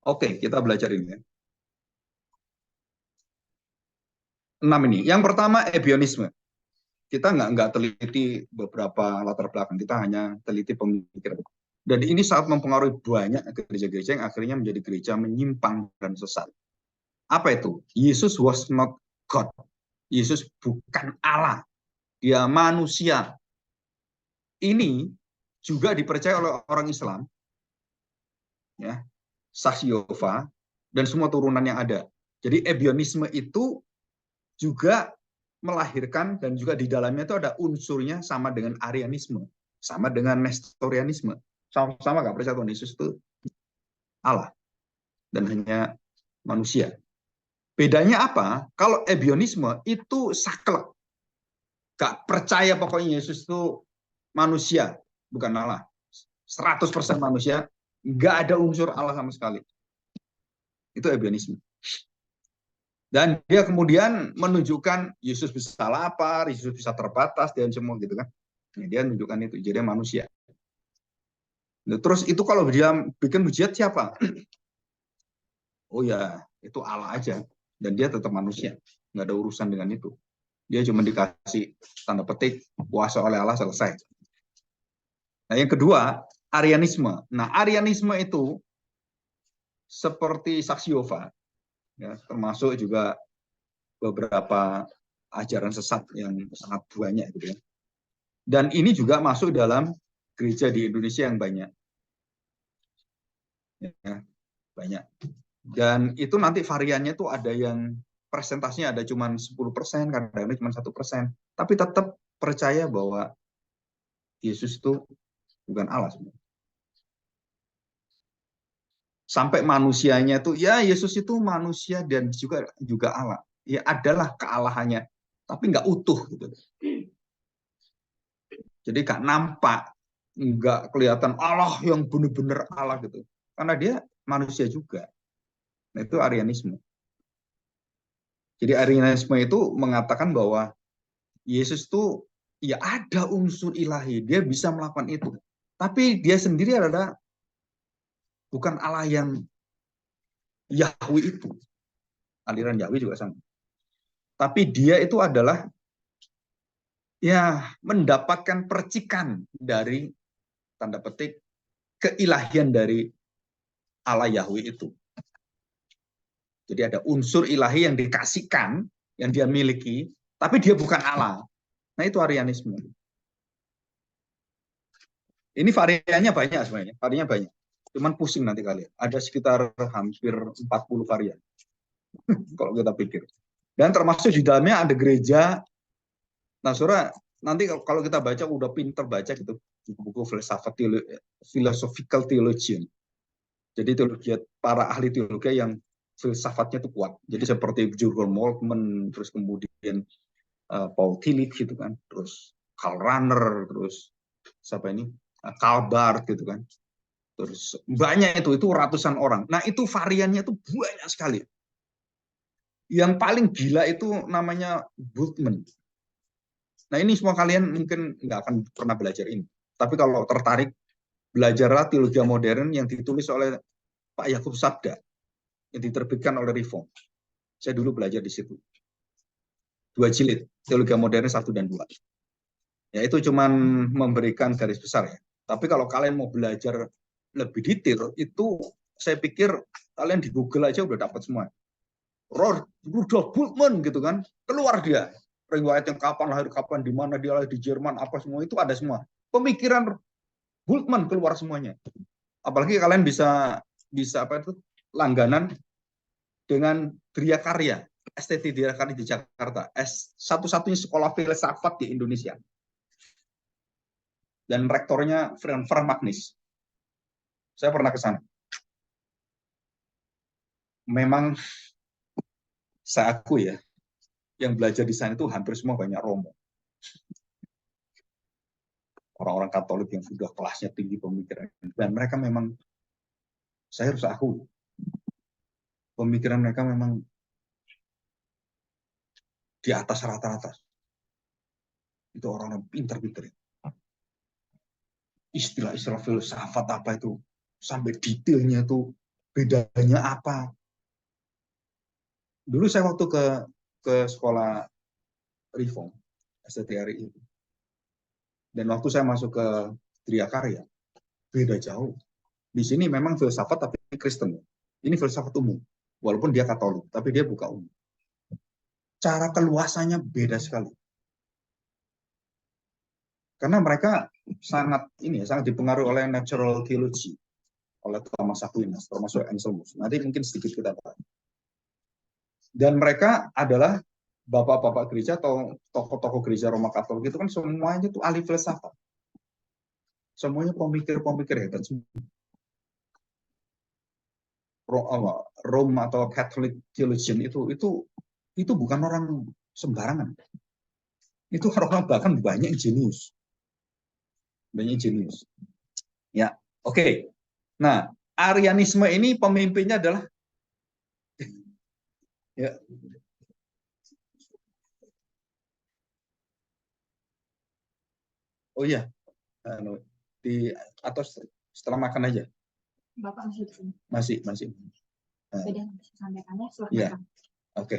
Oke, kita belajar ini ya. 6 ini. Yang pertama ebionisme. Kita nggak teliti beberapa latar belakang, kita hanya teliti pemikiran. Dan ini sangat mempengaruhi banyak gereja-gereja yang akhirnya menjadi gereja menyimpang dan sesat. Apa itu? Yesus was not God. Yesus bukan Allah. Dia manusia. Ini juga dipercaya oleh orang Islam, ya, Saksi Yehova, dan semua turunan yang ada. Jadi ebionisme itu juga melahirkan dan juga di dalamnya itu ada unsurnya sama dengan Arianisme, sama dengan Nestorianisme. Sama-sama nggak percaya Tuhan Yesus itu Allah dan hanya manusia. Bedanya apa? Kalau ebionisme itu saklek, nggak percaya pokoknya Yesus itu manusia, bukan Allah. 100% manusia, nggak ada unsur Allah sama sekali. Itu ebionisme. Dan dia kemudian menunjukkan Yesus bisa lapar, Yesus bisa terbatas, dan semua gitu kan. Dia menunjukkan itu, jadi manusia. Nah, terus itu kalau dia bikin mujizat siapa? Oh ya, itu Allah aja. Dan dia tetap manusia. Nggak ada urusan dengan itu. Dia cuma dikasih tanda petik, kuasa oleh Allah, selesai. Nah, yang kedua, Arianisme. Nah, Arianisme itu seperti Saksi Yehova, ya, termasuk juga beberapa ajaran sesat yang sangat banyak gitu ya. Dan ini juga masuk dalam gereja di Indonesia yang banyak. Ya, banyak. Dan itu nanti variannya tuh ada yang presentasinya ada cuma 10%, kadang-kadang cuma 1%. Tapi tetap percaya bahwa Yesus itu bukan Allah sebenarnya. Sampai manusianya tuh, ya Yesus itu manusia dan juga Allah. Ya adalah kealahannya, tapi nggak utuh gitu. Jadi nggak nampak, nggak kelihatan Allah yang benar-benar Allah gitu. Karena dia manusia juga. Nah, itu Arianisme. Jadi Arianisme itu mengatakan bahwa Yesus itu ya ada unsur ilahi, dia bisa melakukan itu. Tapi dia sendiri adalah bukan Allah yang Yahweh itu. Aliran Yahweh juga sama. Tapi dia itu adalah ya mendapatkan percikan dari tanda petik keilahian dari Allah Yahweh itu. Jadi ada unsur ilahi yang dikasihkan, yang dia miliki, tapi dia bukan Allah. Nah itu Arianisme. Ini variannya banyak sebenarnya, variannya banyak. Cuman pusing nanti kalian. Ada sekitar hampir 40 varian kalau kita pikir. Dan termasuk di dalamnya ada gereja. Nah, saudara, nanti kalau kita baca udah pinter baca gitu buku-buku filsafat philosophical theologian. Jadi teologi para ahli teologi yang filsafatnya itu kuat. Jadi seperti Jurgen Moltmann, terus kemudian Paul Tillich gitu kan, terus Karl Rahner, terus siapa ini? Karl Barth gitu kan. Terus banyak itu ratusan orang. Nah, itu variannya itu banyak sekali. Yang paling gila itu namanya Bultmann. Nah, ini semua kalian mungkin nggak akan pernah belajar ini. Tapi kalau tertarik, belajarlah teologi modern yang ditulis oleh Pak Yakub Sabda, yang diterbitkan oleh Reform. Saya dulu belajar di situ. 2 jilid, teologi modern 1 dan 2. Ya, itu cuman memberikan garis besar ya. Tapi kalau kalian mau belajar lebih detail, itu saya pikir kalian di Google aja udah dapat semua. Rudolf Bultmann gitu kan, keluar dia. Riwayat yang kapan lahir, kapan, di mana dia lahir, di Jerman, apa semua itu ada semua. Pemikiran Bultmann keluar semuanya. Apalagi kalian bisa apa itu langganan dengan Gria Karya, STT Gria Karya di Jakarta, satu-satunya sekolah filsafat di Indonesia. Dan rektornya Frank Magnis. Saya pernah ke sana. Memang saya akui ya, yang belajar di sana itu hampir semua banyak Romo. Orang-orang Katolik yang sudah kelasnya tinggi pemikiran. Dan mereka memang, saya harus akui, pemikiran mereka memang di atas rata-rata. Itu orang-orang pinter-pinter. Istilah-istilah filsafat apa itu, sampai detailnya itu bedanya apa? Dulu saya waktu ke sekolah Reform STTRI itu, dan waktu saya masuk ke Triakarya, beda jauh. Di sini memang filsafat tapi Kristen. Ini filsafat umum. Walaupun dia Katolik, tapi dia buka umum. Cara keluasannya beda sekali. Karena mereka sangat dipengaruhi oleh natural theology, oleh Thomas Aquinas, termasuk Anselmus. Nanti mungkin sedikit kita bahas. Dan mereka adalah bapak-bapak gereja atau tokoh-tokoh gereja Roma Katolik itu kan semuanya itu ahli filsafat. Semuanya pemikir-pemikir hebat. Rome atau Catholic theologian itu bukan orang sembarangan. Itu orang bahkan banyak jenius. Banyak jenius. Ya, oke. Nah, Arianisme ini pemimpinnya adalah ya. Oh iya, di atau setelah makan aja. Bapak masih di sini. Masih. Ya, oke.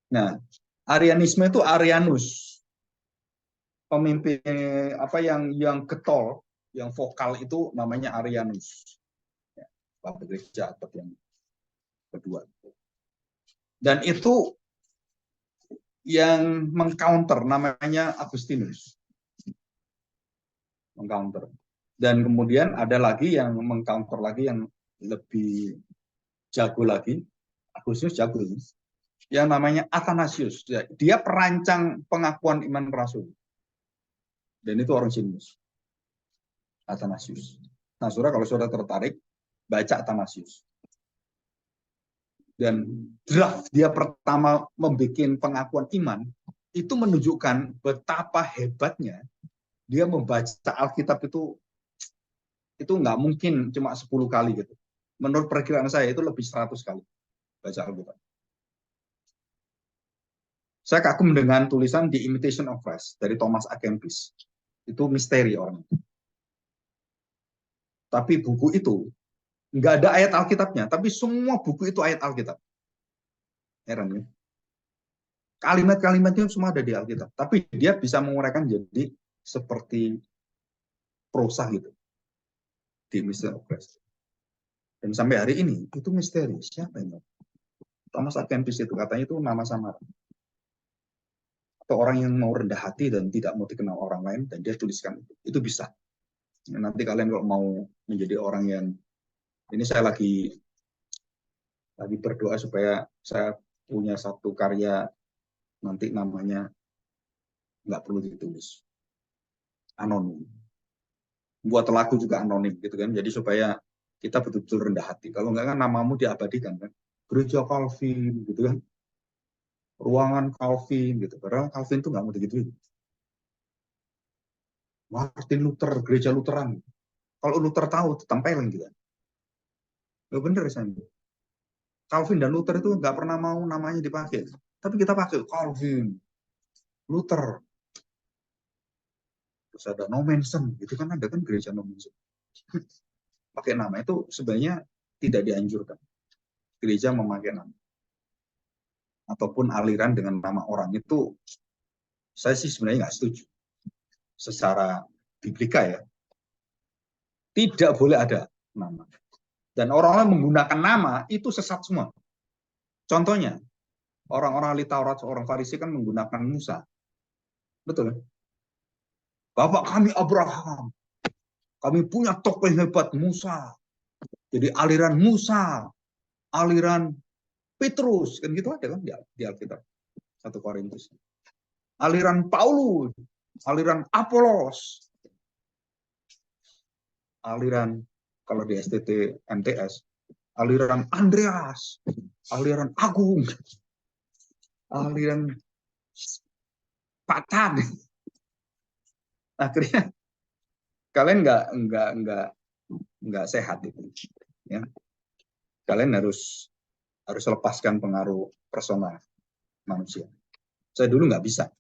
Nah, Arianisme itu Arianus. Pemimpin apa yang getol, yang vokal itu namanya Arianus. Ya, Bapak gereja atau yang kedua. Dan itu yang mengcounter namanya Agustinus. Mengcounter. Dan kemudian ada lagi yang mengcounter lagi yang lebih jago lagi. Agustinus jago ini. Yang namanya Athanasius. Dia perancang pengakuan iman rasul. Dan itu orang jenius. Athanasius. Nah, saudara kalau saudara tertarik, baca Athanasius. Dan draft dia pertama membuat pengakuan iman, itu menunjukkan betapa hebatnya dia membaca Alkitab itu nggak mungkin cuma 10 kali gitu. Menurut perkiraan saya itu lebih 100 kali baca Alkitab. Saya kagum dengan tulisan The Imitation of Christ dari Thomas A. Kempis. Itu misteri orang. Tapi buku itu nggak ada ayat Alkitabnya, tapi semua buku itu ayat Alkitab. Heran ya? Kalimat-kalimatnya semua ada di Alkitab, tapi dia bisa menguraikan jadi seperti prosa gitu. The Imitation of Christ. Dan sampai hari ini itu misteri. Siapa yang Thomas A. Kempis itu katanya itu nama samaran. Atau orang yang mau rendah hati dan tidak mau dikenal orang lain dan dia tuliskan itu bisa. Nanti kalian kalau mau menjadi orang yang ini saya lagi berdoa supaya saya punya satu karya nanti namanya nggak perlu ditulis, anonim. Buat lagu juga anonim gitu kan. Jadi supaya kita betul-betul rendah hati. Kalau nggak kan namamu diabadikan kan. Gereja Calvin gitu kan. Ruangan Calvin gitu. Padahal Calvin tuh nggak mau digituin. Martin Luther, gereja Lutheran. Kalau Luther tahu, tempelin gitu. Lo bener saya. Calvin dan Luther itu nggak pernah mau namanya dipakai. Tapi kita pakai Calvin, Luther. Terus ada Nomensen, gitu kan ada kan gereja Nomensen. Pakai nama itu sebenarnya tidak dianjurkan. Gereja memakai nama. Ataupun aliran dengan nama orang itu, saya sih sebenarnya nggak setuju. Secara biblika ya, tidak boleh ada nama. Dan orang-orang menggunakan nama itu sesat semua. Contohnya, orang-orang ahli Taurat, orang Farisi kan menggunakan Musa. Betul. Bapak kami Abraham. Kami punya tokoh yang hebat, Musa. Jadi aliran Musa, aliran Petrus, kan gitu ada kan di Alkitab. 1 Korintus. Aliran Paulus, aliran Apolos, aliran kalau di STT MTS, aliran Andreas, aliran Agung, aliran Patan. Akhirnya kalian nggak sehat itu, ya. Kalian harus lepaskan pengaruh personal manusia. Saya dulu nggak bisa.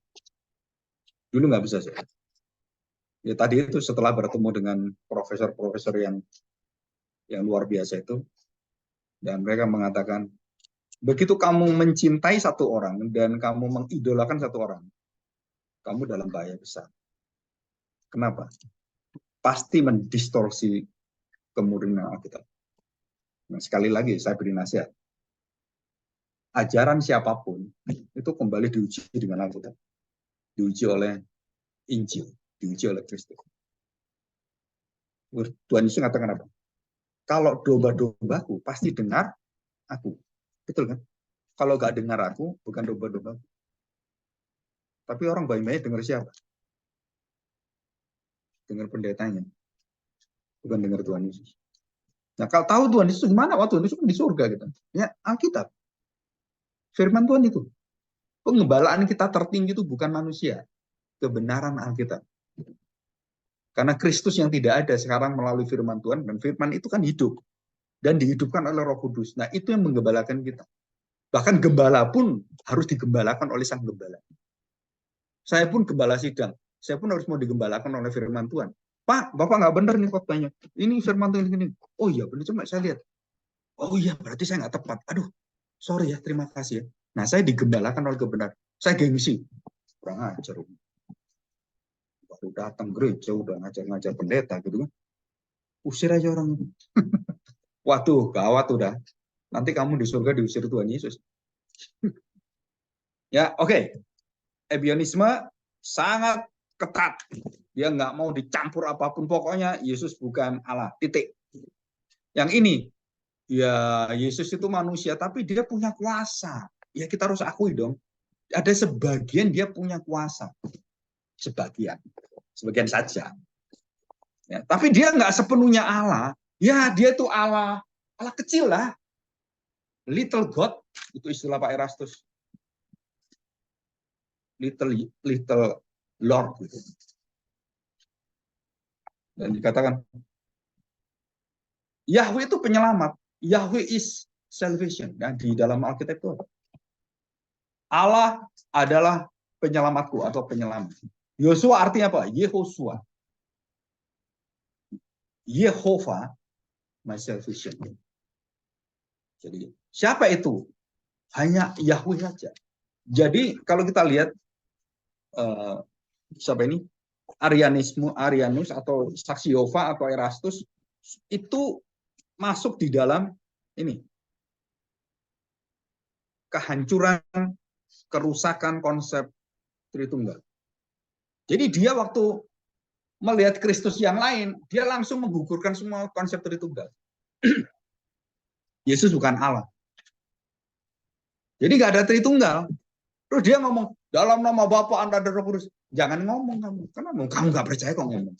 Dulu nggak bisa saya. Ya tadi itu setelah bertemu dengan profesor-profesor yang yang luar biasa itu. Dan mereka mengatakan, begitu kamu mencintai satu orang dan kamu mengidolakan satu orang, kamu dalam bahaya besar. Kenapa? Pasti mendistorsi kemurnian Alkitab. Nah, sekali lagi saya beri nasihat. Ajaran siapapun itu kembali diuji dengan Alkitab. Diuji oleh Injil, diuji oleh Kristus. Tuhan Yesus mengatakan apa? Kalau domba-dombaku pasti dengar aku. Betul kan? Kalau nggak dengar aku, bukan domba-domba. Tapi orang banyak dengar siapa? Dengar pendetanya, bukan dengar Tuhan Yesus. Nah, kalau tahu Tuhan Yesus gimana? Waktu Tuhan Yesus di surga gitu. Ya, Alkitab. Firman Tuhan itu. Pengembalaan kita tertinggi itu bukan manusia, kebenaran Alkitab. Karena Kristus yang tidak ada sekarang melalui firman Tuhan, dan firman itu kan hidup dan dihidupkan oleh Roh Kudus. Nah, itu yang menggembalakan kita. Bahkan gembala pun harus digembalakan oleh sang gembala. Saya pun gembala sidang, saya pun harus mau digembalakan oleh firman Tuhan. Pak, Bapak nggak benar nih khotbahnya. Ini firman Tuhan ini. Oh iya, benar, cuma saya lihat. Oh iya, berarti saya nggak tepat. Aduh, sorry ya, terima kasih ya. Nah, saya digembalakan oleh kebenaran. Saya gengsi. Kurang ajar. Baru datang gereja, udah ngajar-ngajar pendeta gitu kan. Usir aja orang itu. Waduh, gawat udah. Nanti kamu di surga diusir Tuhan Yesus. Ya, oke. Ebionisme sangat ketat. Dia nggak mau dicampur apapun. Pokoknya Yesus bukan Allah. Titik. Yang ini, ya Yesus itu manusia, tapi dia punya kuasa. Ya kita harus akui dong. Ada sebagian dia punya kuasa. Sebagian. Sebagian saja. Ya, tapi dia nggak sepenuhnya Allah. Ya dia itu Allah. Allah kecil lah. Little God. Itu istilah Pak Erastus. Little Lord. Gitu. Dan dikatakan, Yahweh itu penyelamat. Yahweh is salvation. Dan di dalam Alkitab itu Allah adalah penyelamatku atau penyelamat. Yosua artinya apa? Yehosua. Yehova, my salvation. Jadi siapa itu? Hanya Yahweh saja. Jadi kalau kita lihat siapa ini? Arianus atau saksi Yehova atau Erastus itu masuk di dalam ini kehancuran, kerusakan konsep Tritunggal. Jadi dia waktu melihat Kristus yang lain, dia langsung menggugurkan semua konsep Tritunggal. Yesus bukan Allah. Jadi nggak ada Tritunggal. Terus dia ngomong, dalam nama Bapa Anda dan Roh Kudus. Jangan ngomong kamu. Kenapa? Kamu nggak percaya kok ngomong.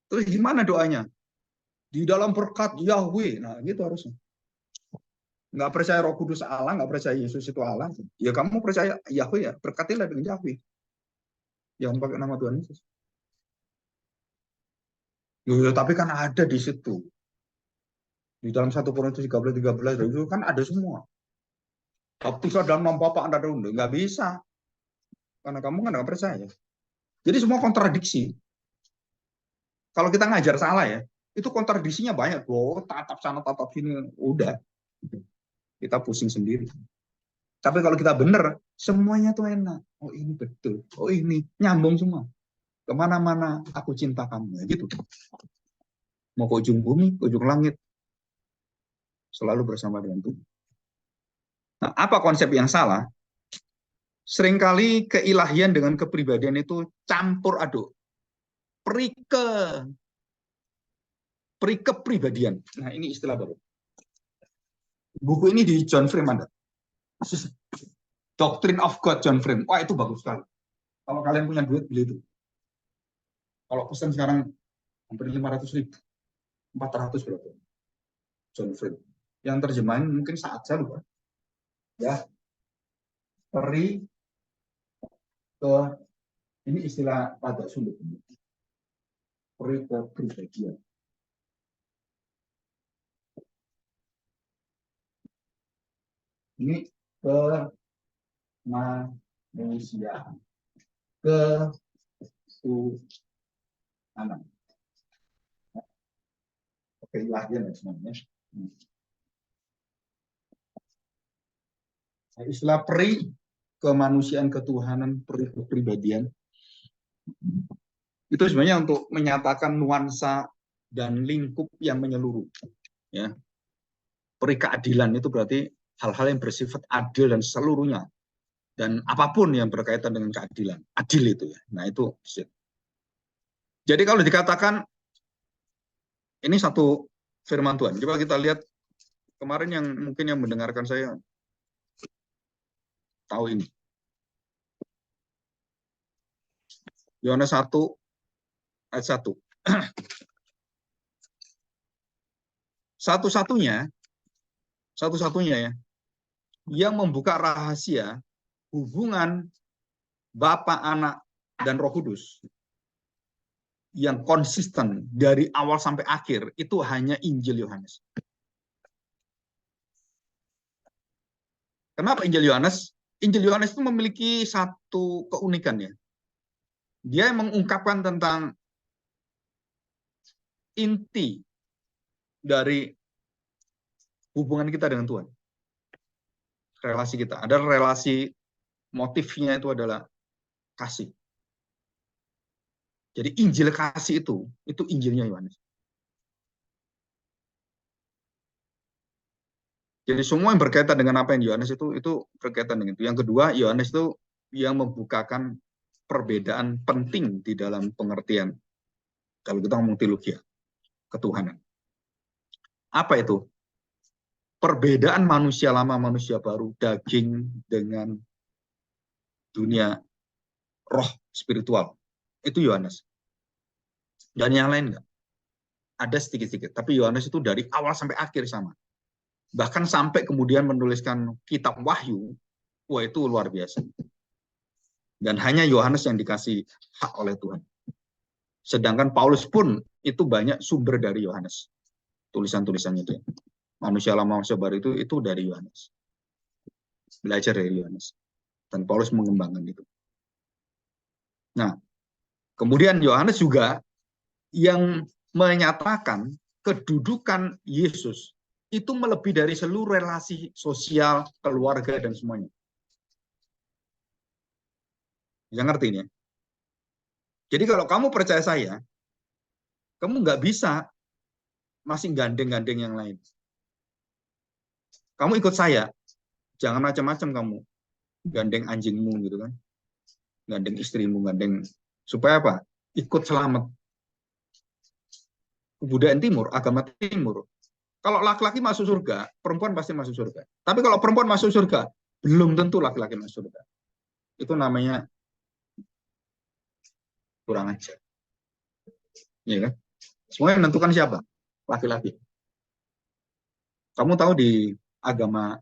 Terus gimana doanya? Di dalam berkat Yahweh. Nah gitu harusnya. Nggak percaya Roh Kudus Allah, nggak percaya Yesus itu Allah. Ya kamu percaya Yahweh ya, berkatilah dengan Yahweh. Jangan pakai nama Tuhan Yesus. Ya, tapi kan ada di situ. Di dalam 1 Korintus 13 itu kan ada semua. Baptis dalam nama Bapa Anda dulu. Nggak bisa. Karena kamu kan nggak percaya. Jadi semua kontradiksi. Kalau kita ngajar salah ya, itu kontradiksinya banyak. Oh, tatap sana, tatap sini. Udah. Kita pusing sendiri. Tapi kalau kita benar, semuanya tuh enak. Oh ini betul. Oh ini nyambung semua. Kemana-mana aku cinta kamu. Ya, gitu. Mau ke ujung bumi, ke ujung langit. Selalu bersama dengan Tuhan. Nah, apa konsep yang salah? Seringkali keilahian dengan kepribadian itu campur aduk. Perikepribadian. Nah, ini istilah baru. Buku ini di John Frame ada. Doctrine of God John Frame. Wah, itu bagus sekali. Kalau kalian punya duit, beli itu. Kalau pesan sekarang hampir 500.000. 400 berapa? John Frame. Yang terjemahan mungkin saat saya lupa. Ya, peri ke ini istilah pada sulit. Peri ke pribadian. Ini kemanusiaan. Ketuhanan. keilahian dan semuanya. Istilah peri, kemanusiaan, ketuhanan, peri, kepribadian, itu sebenarnya untuk menyatakan nuansa dan lingkup yang menyeluruh. Ya. Peri keadilan itu berarti hal-hal yang bersifat adil dan seluruhnya. Dan apapun yang berkaitan dengan keadilan. Adil itu ya. Nah itu. Jadi kalau dikatakan, ini satu firman Tuhan. Coba kita lihat kemarin yang mungkin yang mendengarkan saya tahu ini. Yohanes 1 ayat 1. Satu-satunya ya, yang membuka rahasia hubungan Bapa, Anak, dan Roh Kudus yang konsisten dari awal sampai akhir itu hanya Injil Yohanes. Kenapa Injil Yohanes? Injil Yohanes itu memiliki satu keunikan ya. Dia mengungkapkan tentang inti dari hubungan kita dengan Tuhan. Relasi kita. Ada relasi, motifnya itu adalah kasih. Jadi Injil kasih itu Injilnya Yohanes. Jadi semua yang berkaitan dengan apa yang Yohanes itu berkaitan dengan itu. Yang kedua, Yohanes itu yang membukakan perbedaan penting di dalam pengertian kalau kita ngomong teologi, ketuhanan. Apa itu? Perbedaan manusia lama, manusia baru, daging dengan dunia roh spiritual. Itu Yohanes. Dan yang lain enggak. Ada sedikit-sedikit. Tapi Yohanes itu dari awal sampai akhir sama. Bahkan sampai kemudian menuliskan kitab Wahyu, wah itu luar biasa. Dan hanya Yohanes yang dikasih hak oleh Tuhan. Sedangkan Paulus pun itu banyak sumber dari Yohanes. Tulisan-tulisannya itu. Manusia lama, manusia baru itu dari Yohanes. Belajar dari Yohanes. Dan Paulus mengembangkan itu. Nah, kemudian Yohanes juga yang menyatakan kedudukan Yesus itu melebihi dari seluruh relasi sosial, keluarga, dan semuanya. Bisa ngerti ini ya? Jadi kalau kamu percaya saya, kamu nggak bisa masih gandeng-gandeng yang lain. Kamu ikut saya, jangan macam-macam kamu. Gandeng anjingmu gitu kan. Gandeng istrimu, gandeng. Supaya apa? Ikut selamat. Kebudayaan timur, agama timur. Kalau laki-laki masuk surga, perempuan pasti masuk surga. Tapi kalau perempuan masuk surga, belum tentu laki-laki masuk surga. Itu namanya kurang ajar. Ya kan? Semuanya menentukan siapa? Laki-laki. Kamu tahu di agama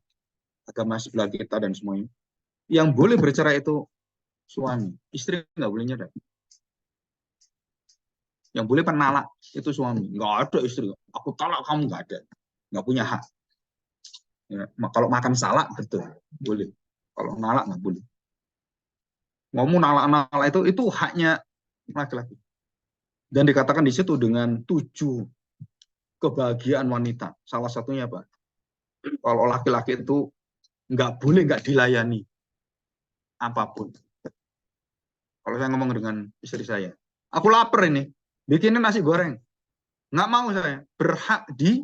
sebelah kita dan semuanya, yang boleh bercerai itu suami, istri nggak boleh nyerah. Yang boleh penalak itu suami, nggak ada istri. Aku talak kamu, nggak ada, nggak punya hak. Ya, kalau makan salak betul boleh, kalau nalak nggak boleh. Ngomong nalak-nalak itu haknya laki-laki. Dan dikatakan di situ dengan 7 kebahagiaan wanita. Salah satunya apa? Kalau laki-laki itu nggak boleh nggak dilayani apapun. Kalau saya ngomong dengan istri saya, aku lapar ini, bikinin nasi goreng. Nggak mau saya, berhak di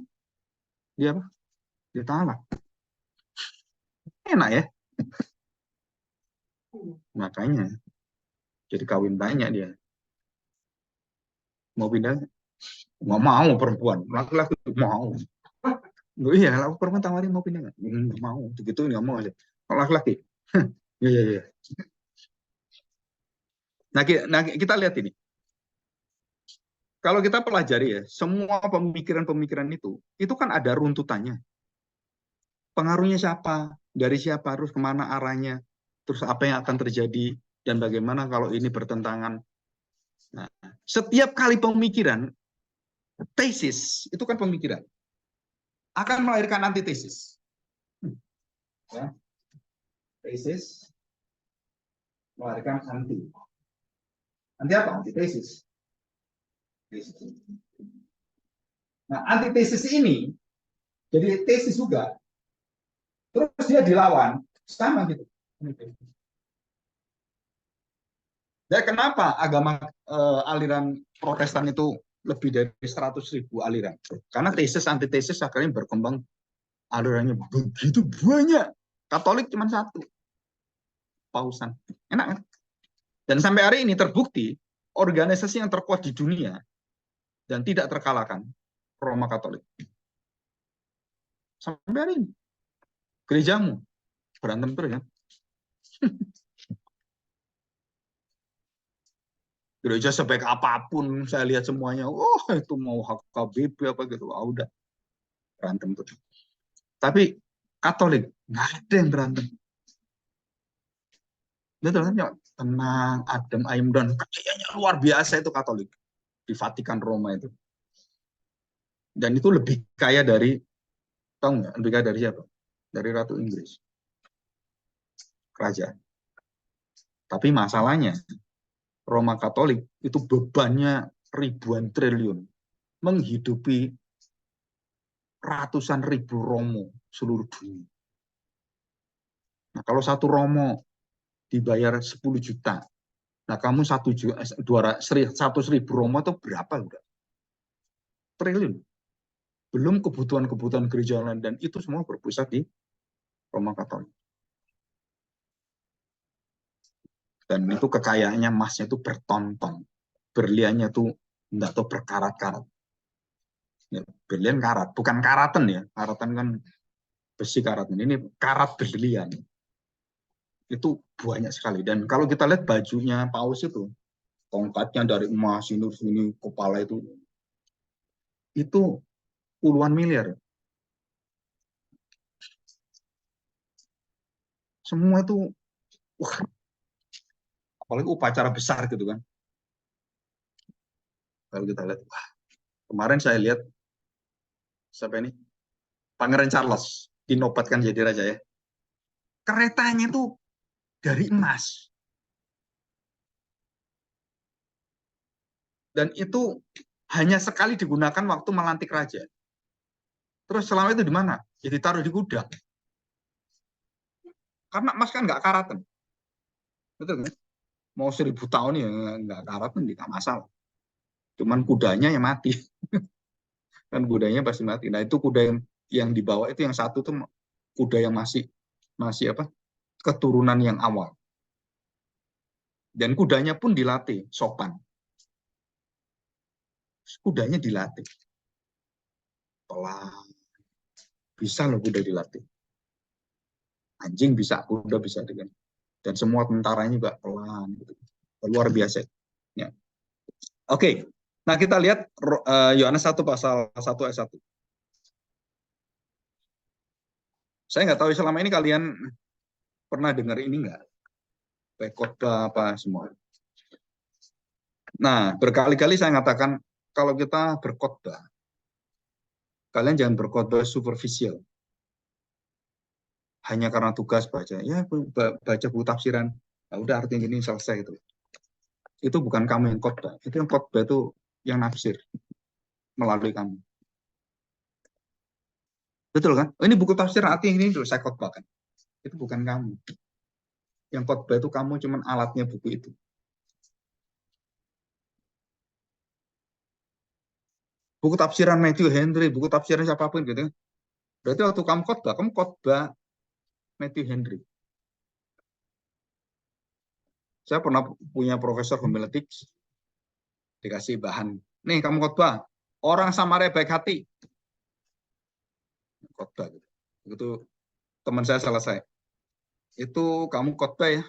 apa? Ditalak. Enak ya? Makanya, jadi kawin banyak dia. Mau pindah? Nggak mau perempuan. Laki-laki mau. Loh, iya, kalau perempuan tawarin mau pindah nggak? Nggak mau. Begitu nggak mau aja. Kalau laki-laki, iya, iya, iya. Nah, kita lihat ini. Kalau kita pelajari ya, semua pemikiran-pemikiran itu kan ada runtutannya. Pengaruhnya siapa? Dari siapa? Terus kemana arahnya? Terus apa yang akan terjadi? Dan bagaimana kalau ini bertentangan? Nah, setiap kali pemikiran, tesis, itu kan pemikiran, akan melahirkan antitesis. Ya. Tesis melahirkan anti. Anti apa? Antitesis. Nah, antitesis ini jadi tesis juga. Terus dia dilawan sama gitu. Ya kenapa agama aliran Protestan itu lebih dari 100.000 aliran? Karena tesis antitesis akhirnya berkembang alirannya begitu banyak. Katolik cuma satu, Pausan. Enak kan? Dan sampai hari ini terbukti organisasi yang terkuat di dunia dan tidak terkalahkan Roma Katolik. Sampai hari ini gerejamu berantem terus ya. Gereja sebaik apapun saya lihat semuanya, oh itu mau HKBP apa gitu, udah berantem terus. Tapi Katolik nggak ada yang berantem. Betul kan? Tenang, adem, ayem, dan kayaknya luar biasa itu Katolik di Vatikan Roma itu. Dan itu lebih kaya dari, tahu nggak? Lebih kaya dari siapa? Dari Ratu Inggris, kerajaan. Tapi masalahnya Roma Katolik itu bebannya ribuan triliun menghidupi ratusan ribu Romo seluruh dunia. Nah, kalau satu Romo dibayar 10 juta, nah kamu 100.000 Romo itu berapa udah? Triliun. Belum kebutuhan-kebutuhan gereja lain, dan itu semua berpusat di Roma Katolik. Dan itu kekayaannya emasnya itu bertonton, berliannya tuh enggak tahu berkarat-karat. Ya, berlian karat, bukan karatan ya, karatan kan besi karatan, ini karat berlian. Itu banyak sekali. Dan kalau kita lihat bajunya Paus itu, tongkatnya dari emas, ini kepala itu puluhan miliar. Semua itu, wah, apalagi upacara besar gitu kan. Kalau kita lihat, wah, kemarin saya lihat siapa ini? Pangeran Charles dinobatkan jadi raja ya. Keretanya itu dari emas. Dan itu hanya sekali digunakan waktu melantik raja. Terus selama itu di mana? Ya ditaruh di gudang. Karena emas kan nggak karatan. Betul kan? Mau 1.000 tahun ya nggak karatan, nggak masalah. Cuman kudanya yang mati. Kan kudanya pasti mati. Nah itu kuda yang dibawa itu yang satu tuh kuda yang masih masih apa? Keturunan yang awal. Dan kudanya pun dilatih sopan. Kudanya dilatih. Pelan. Bisa loh kuda dilatih. Anjing bisa, kuda bisa dengan. Dan semua tentaranya juga pelan. Gitu. Luar biasa. Ya. Oke, nah kita lihat Yohanes 1 pasal 1 ayat 1. Saya nggak tahu selama ini kalian pernah dengar ini nggak? Khotbah apa semua. Nah, berkali-kali saya mengatakan kalau kita berkhotbah, kalian jangan berkhotbah superficial. Hanya karena tugas baca, ya baca buku tafsiran, nah, udah artinya gini selesai itu. Itu bukan kamu yang khotbah, itu yang khotbah itu yang nafsir melalui kamu. Betul kan? Ini buku tafsir artinya ini dulu saya khotbahkan. Itu bukan kamu. Yang khotbah itu kamu cuman alatnya buku itu. Buku tafsiran Matthew Henry, buku tafsiran siapapun gitu. Berarti waktu kamu khotbah Matthew Henry. Saya pernah punya profesor homiletics, dikasih bahan. Nih kamu khotbah, orang Samaria baik hati. Khotbah gitu. Itu teman saya selesai. Itu kamu khotbah ya.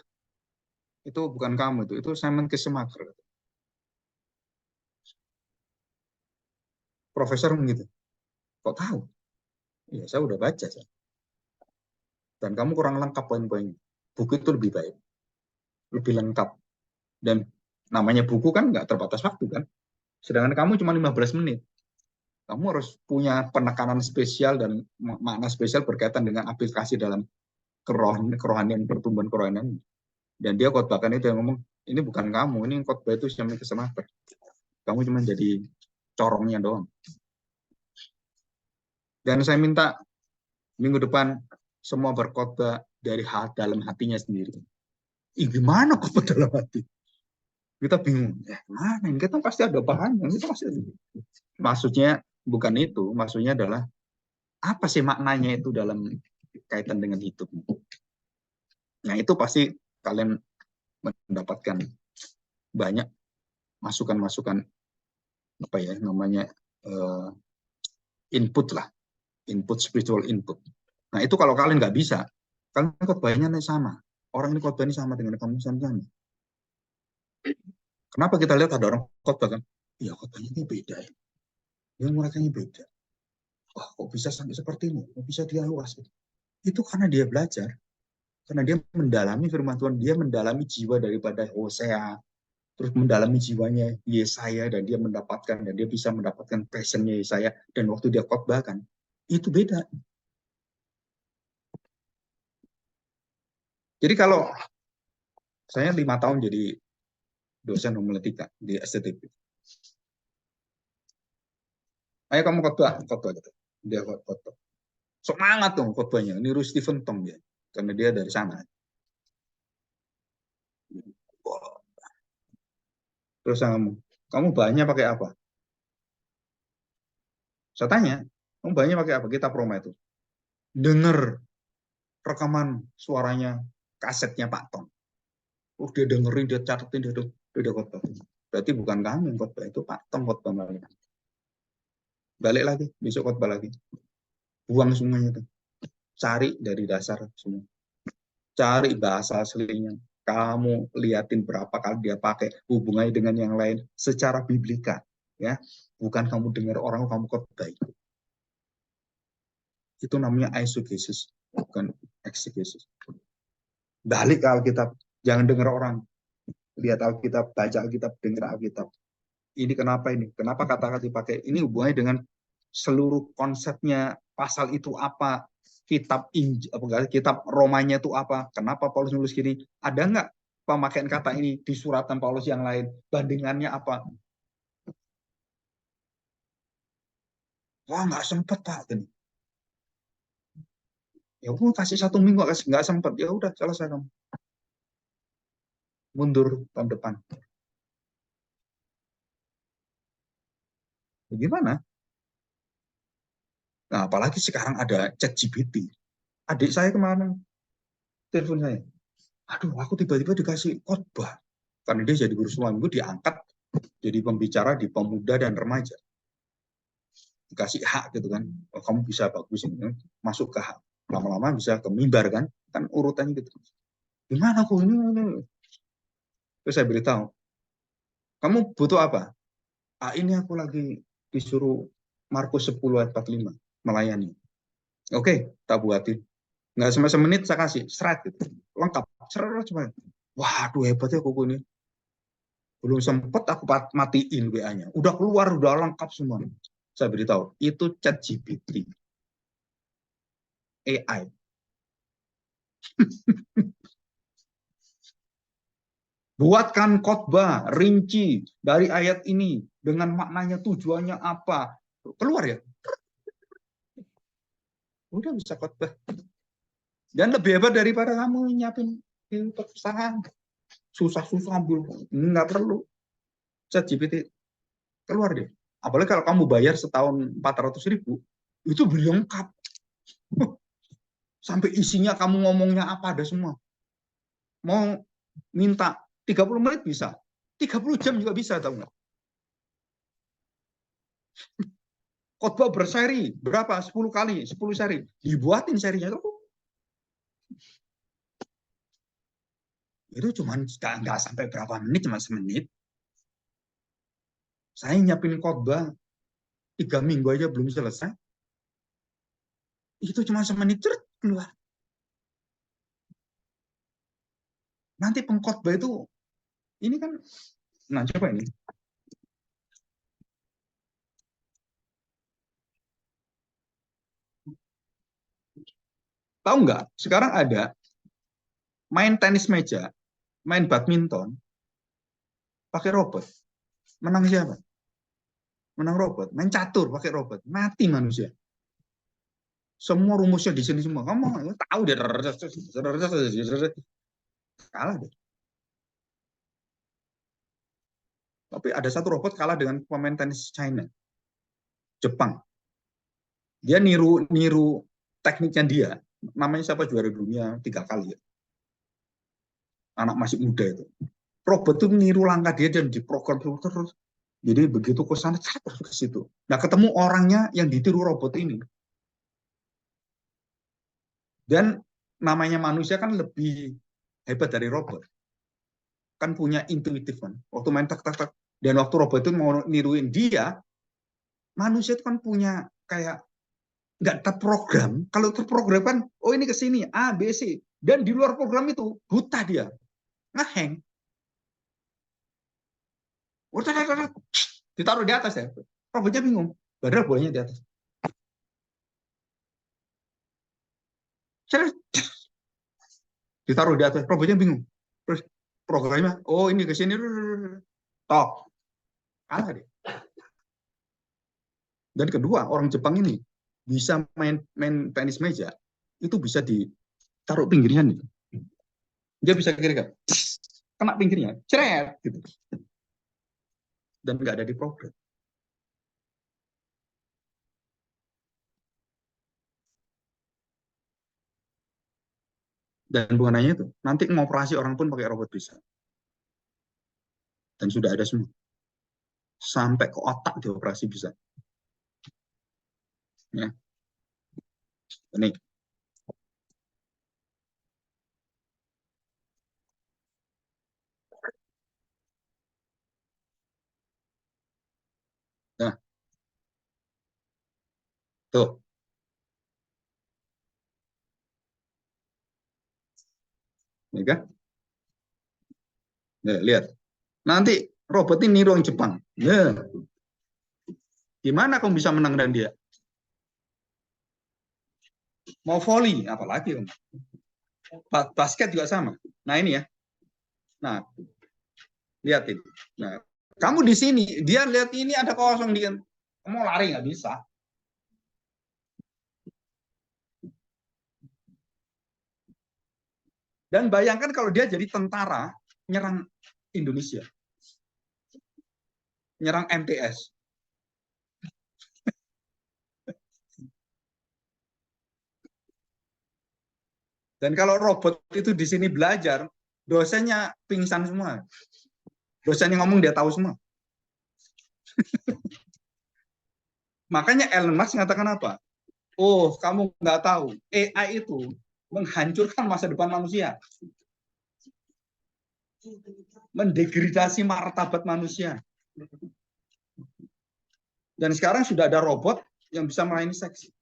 Itu bukan kamu itu Simon Kissemaker. Profesor begitu. Kok tahu? Ya saya udah baca. Dan kamu kurang lengkap poin-poinnya. Buku itu lebih baik. Lebih lengkap. Dan namanya buku kan nggak terbatas waktu kan. Sedangkan kamu cuma 15 menit. Kamu harus punya penekanan spesial dan makna spesial berkaitan dengan aplikasi dalam kerohanian, pertumbuhan kerohanian. Dan dia khotbahkan itu yang ngomong, ini bukan kamu, ini khotbah itu Simon Kissemaker. Kamu cuma jadi corongnya doang. Dan saya minta minggu depan semua berkhotbah dari dalam hatinya sendiri. Gimana khotbah dalam hati? Kita bingung. Mana? Kita pasti ada bahannya. Kita pasti ada. Maksudnya bukan itu. Maksudnya adalah apa sih maknanya itu dalam kaitan dengan hidup. Nah itu pasti kalian mendapatkan banyak masukan-masukan apa ya namanya input lah, input spiritual input. Nah itu kalau kalian nggak bisa, kalian khotbahnya sama. Orang ini khotbah ini sama dengan kamu sama. Kenapa kita lihat ada orang khotbah kan? Iya khotbahnya ini beda ya. Yang mereka beda. Wah kok bisa sampai seperti ini? Kok bisa dia luas? Itu karena dia belajar. Karena dia mendalami firman Tuhan. Dia mendalami jiwa daripada Hosea. Terus mendalami jiwanya Yesaya. Dan dia mendapatkan. Dan dia bisa mendapatkan passionnya Yesaya. Dan waktu dia khotbahkan. Itu beda. Jadi kalau saya 5 tahun jadi dosen homiletika di STTP. Ayo kamu khotbah gitu. Dia khotbah. Semangat dong khotbahnya. Niru Stephen Tong dia. Karena dia dari sana. Terus kamu banyak pakai apa? Saya tanya, kamu banyak pakai apa? Kita promo itu. Dengar rekaman suaranya, kasetnya Pak Tong. Oh, dia dengerin, dia catetin, dia khotbah. Berarti bukan kamu yang khotbah, itu Pak Tong khotbah lagi. Balik lagi, besok khotbah lagi. Buang semuanya itu. Cari dari dasar semua. Cari bahasa aslinya. Kamu liatin berapa kali dia pakai hubungannya dengan yang lain secara biblika, ya. Bukan kamu dengar orang kamu khotbah. Itu namanya eisegesis, bukan exegesis. Balik ke Alkitab, jangan dengar orang. Lihat Alkitab, baca Alkitab, dengar Alkitab. Ini kenapa ini? Kenapa kata-kata dipakai? Ini hubungannya dengan seluruh konsepnya pasal itu apa? Kitab Romanya itu apa? Kenapa Paulus nulis gini? Ada nggak pemakaian kata ini di suratan Paulus yang lain? Bandingannya apa? Wah, nggak sempat Pak. Ya udah kasih 1 minggu nggak sempat. Ya udah selesai kamu. Mundur tahun depan. Gimana? Nah, apalagi sekarang ada ChatGPT. Adik saya kemarin telepon saya. Aduh, aku tiba-tiba dikasih khotbah. Karena dia jadi guru semua minggu, diangkat jadi pembicara di pemuda dan remaja. Dikasih hak gitu kan. Oh, kamu bisa bagus ini. Masuk ke hak. Lama-lama bisa ke mimbar kan. Kan urutannya gitu. Gimana aku ini? Terus saya beritahu. Kamu butuh apa? Ah, ini aku lagi disuruh Markus 10 ayat 45 melayani. Oke, tak buatin. Nggak sampai semenit saya kasih seret gitu, lengkap seret cuma. Waduh hebat ya kuku ini. Belum sempet aku matiin WA-nya, udah keluar udah lengkap semua. Saya beritahu itu ChatGPT AI. Buatkan khotbah rinci dari ayat ini dengan maknanya, tujuannya apa, keluar ya, udah bisa khotbah. Dan lebih hebat daripada kamu nyiapin di perpustakaan susah-susah ambil, nggak perlu. ChatGPT keluar deh. Apalagi kalau kamu bayar setahun 400.000, itu lengkap. Sampai isinya kamu ngomongnya apa ada semua. Mau minta 30 menit bisa. 30 jam juga bisa, tahu nggak? Khotbah berseri, berapa? 10 kali, 10 seri. Dibuatin serinya itu. Itu cuma nggak sampai berapa menit, cuma semenit. Saya nyiapin khotbah 3 minggu aja belum selesai. Itu cuma semenit, keluar. Nanti pengkhotbah itu, ini kan, nah coba ini. Tahu nggak? Sekarang ada main tenis meja, main badminton, pakai robot. Menang siapa? Menang robot. Main catur pakai robot. Mati manusia. Semua rumusnya di sini semua. Kamu tahu dia kalah deh. Tapi ada satu robot kalah dengan pemain tenis China, Jepang. Dia niru tekniknya dia. Namanya siapa, juara dunia 3 kali ya. Anak masih muda itu. Robot itu niru langkah dia dan diprogram terus. Jadi begitu ke sana terus ke situ. Nah, ketemu orangnya yang ditiru robot ini. Dan namanya manusia kan lebih hebat dari robot. Kan punya intuitif kan. Waktu main tak tak tak, dan waktu robot itu mau niruin dia, manusia itu kan punya kayak nggak terprogram. Kalau terprogram kan, oh ini ke sini A B C, dan di luar program itu buta dia, ngeheng. Ditaruh di atas ya, robotnya bingung, padahal bolanya di atas. Ditaruh di atas, robotnya bingung. Terus programnya, oh ini ke sini, tok, kalah deh. Dan kedua, orang Jepang ini bisa main tenis meja, itu bisa ditaruh pinggirnya nih. Dia bisa kira-kira kena pinggirnya, ceret gitu. Dan nggak ada di program. Dan bukan hanya itu, nanti ngoperasi orang pun pakai robot bisa. Dan sudah ada semua. Sampai ke otak dioperasi bisa. Ya, ini. Nah, tuh. Ya kan? Ya, lihat. Nanti robot ini niru orang Jepang. Ya, gimana kamu bisa menang dan dia? Mau volley, apalagi kamu. Basket juga sama. Nah ini ya. Nah, lihat ini. Nah, kamu di sini, dia lihat ini ada kosong, dia kamu lari nggak bisa. Dan bayangkan kalau dia jadi tentara nyerang Indonesia, nyerang MTS. Dan kalau robot itu di sini belajar, dosennya pingsan semua. Dosennya ngomong dia tahu semua. Makanya Elon Musk mengatakan apa? Oh, kamu nggak tahu. AI itu menghancurkan masa depan manusia. Mendegradasi martabat manusia. Dan sekarang sudah ada robot yang bisa melayani seks.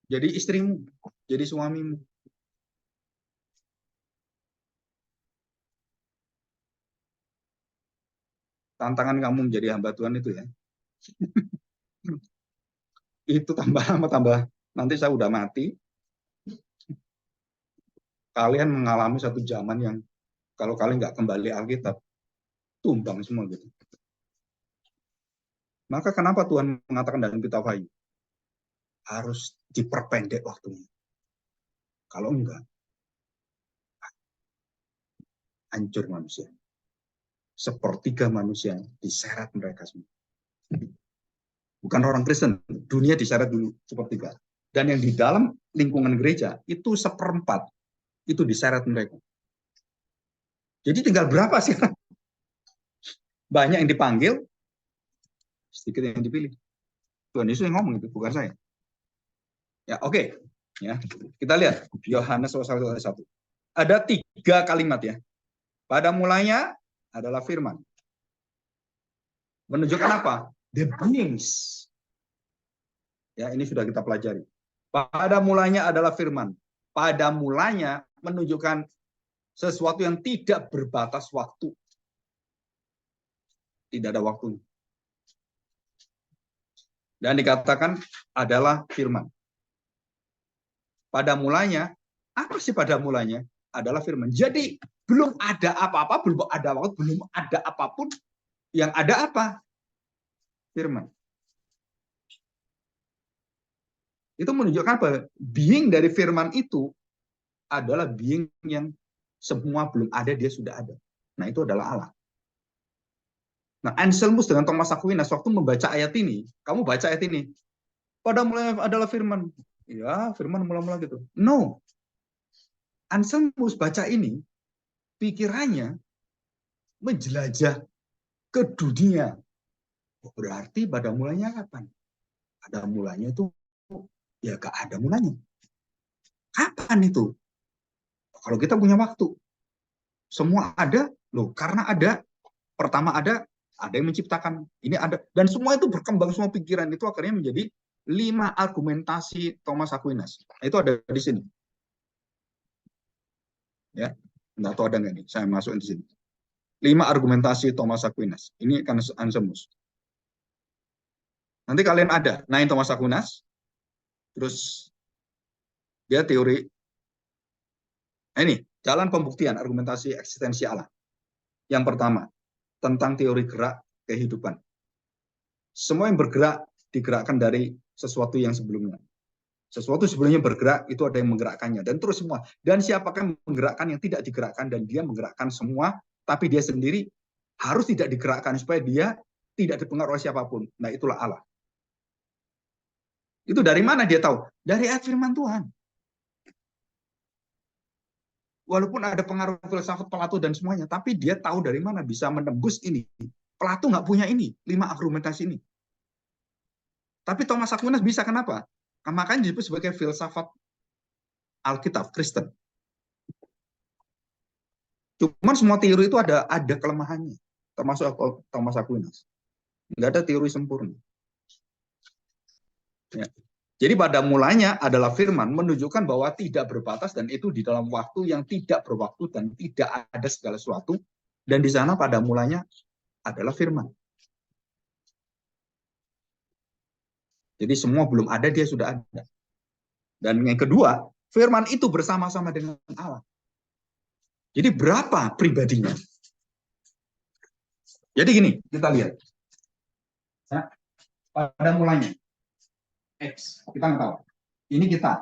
Jadi istrimu, jadi suamimu. Tantangan kamu menjadi hamba Tuhan itu ya. Itu tambah lama tambah. Nanti saya udah mati. Kalian mengalami satu zaman yang kalau kalian nggak kembali Alkitab, tumbang semua gitu. Maka kenapa Tuhan mengatakan dalam kitab Wahyu? Harus diperpendek waktunya. Kalau enggak, hancur manusia. Sepertiga manusia diseret mereka semua. Bukan orang Kristen, dunia diseret dulu sepertiga. Dan yang di dalam lingkungan gereja, itu seperempat, itu diseret mereka. Jadi tinggal berapa sih? Banyak yang dipanggil, sedikit yang dipilih. Tuhan Yesus yang ngomong itu, bukan saya. Ya, oke. Okay. Ya, kita lihat Yohanes pasal 1. Ada 3 kalimat ya. Pada mulanya adalah firman. Menunjukkan apa? The beings. Ya, ini sudah kita pelajari. Pada mulanya adalah firman. Pada mulanya menunjukkan sesuatu yang tidak berbatas waktu. Tidak ada waktu. Dan dikatakan adalah firman. Pada mulanya, apa sih pada mulanya? Adalah firman. Jadi belum ada apa-apa, belum ada waktu, belum ada apapun. Yang ada apa? Firman. Itu menunjukkan bahwa being dari firman itu adalah being yang semua belum ada, dia sudah ada. Nah, itu adalah Allah. Nah, Anselmus dengan Thomas Aquinas waktu membaca ayat ini, kamu baca ayat ini, pada mulanya adalah firman. Ya, firman mula-mula gitu. No. Anselmus baca ini, pikirannya menjelajah ke dunia. Berarti pada mulanya kapan? Pada mulanya itu ya gak ada mulanya. Kapan itu? Kalau kita punya waktu, semua ada loh, karena ada, pertama ada yang menciptakan, ini ada, dan semua itu berkembang, semua pikiran itu akhirnya menjadi 5 argumentasi Thomas Aquinas. Itu ada di sini. Ya, nggak tahu ada nggak nih? Saya masukin di sini. 5 argumentasi Thomas Aquinas. Ini kan Anselmus. Nanti kalian ada, nah Thomas Aquinas, terus dia teori, nah ini jalan pembuktian argumentasi eksistensi Allah. Yang pertama, tentang teori gerak kehidupan. Semua yang bergerak digerakkan dari sesuatu yang sebelumnya. Sesuatu sebelumnya bergerak, itu ada yang menggerakkannya. Dan terus semua. Dan siapakah yang menggerakkan yang tidak digerakkan, dan dia menggerakkan semua, tapi dia sendiri harus tidak digerakkan, supaya dia tidak dipengaruhi oleh siapapun. Nah, itulah Allah. Itu dari mana dia tahu? Dari ayat firman Tuhan. Walaupun ada pengaruh filsafat Plato dan semuanya, tapi dia tahu dari mana bisa menembus ini. Plato nggak punya ini, 5 argumentasi ini. Tapi Thomas Aquinas bisa, kenapa? Makanya disebut sebagai filsafat Alkitab Kristen. Cuman semua teori itu ada kelemahannya, termasuk Thomas Aquinas. Nggak ada teori sempurna. Ya. Jadi pada mulanya adalah firman, menunjukkan bahwa tidak berbatas, dan itu di dalam waktu yang tidak berwaktu dan tidak ada segala sesuatu. Dan di sana pada mulanya adalah firman. Jadi semua belum ada, dia sudah ada. Dan yang kedua, firman itu bersama-sama dengan Allah. Jadi berapa pribadinya? Jadi gini, kita lihat. Pada mulanya, X, kita nggak tahu. Ini kita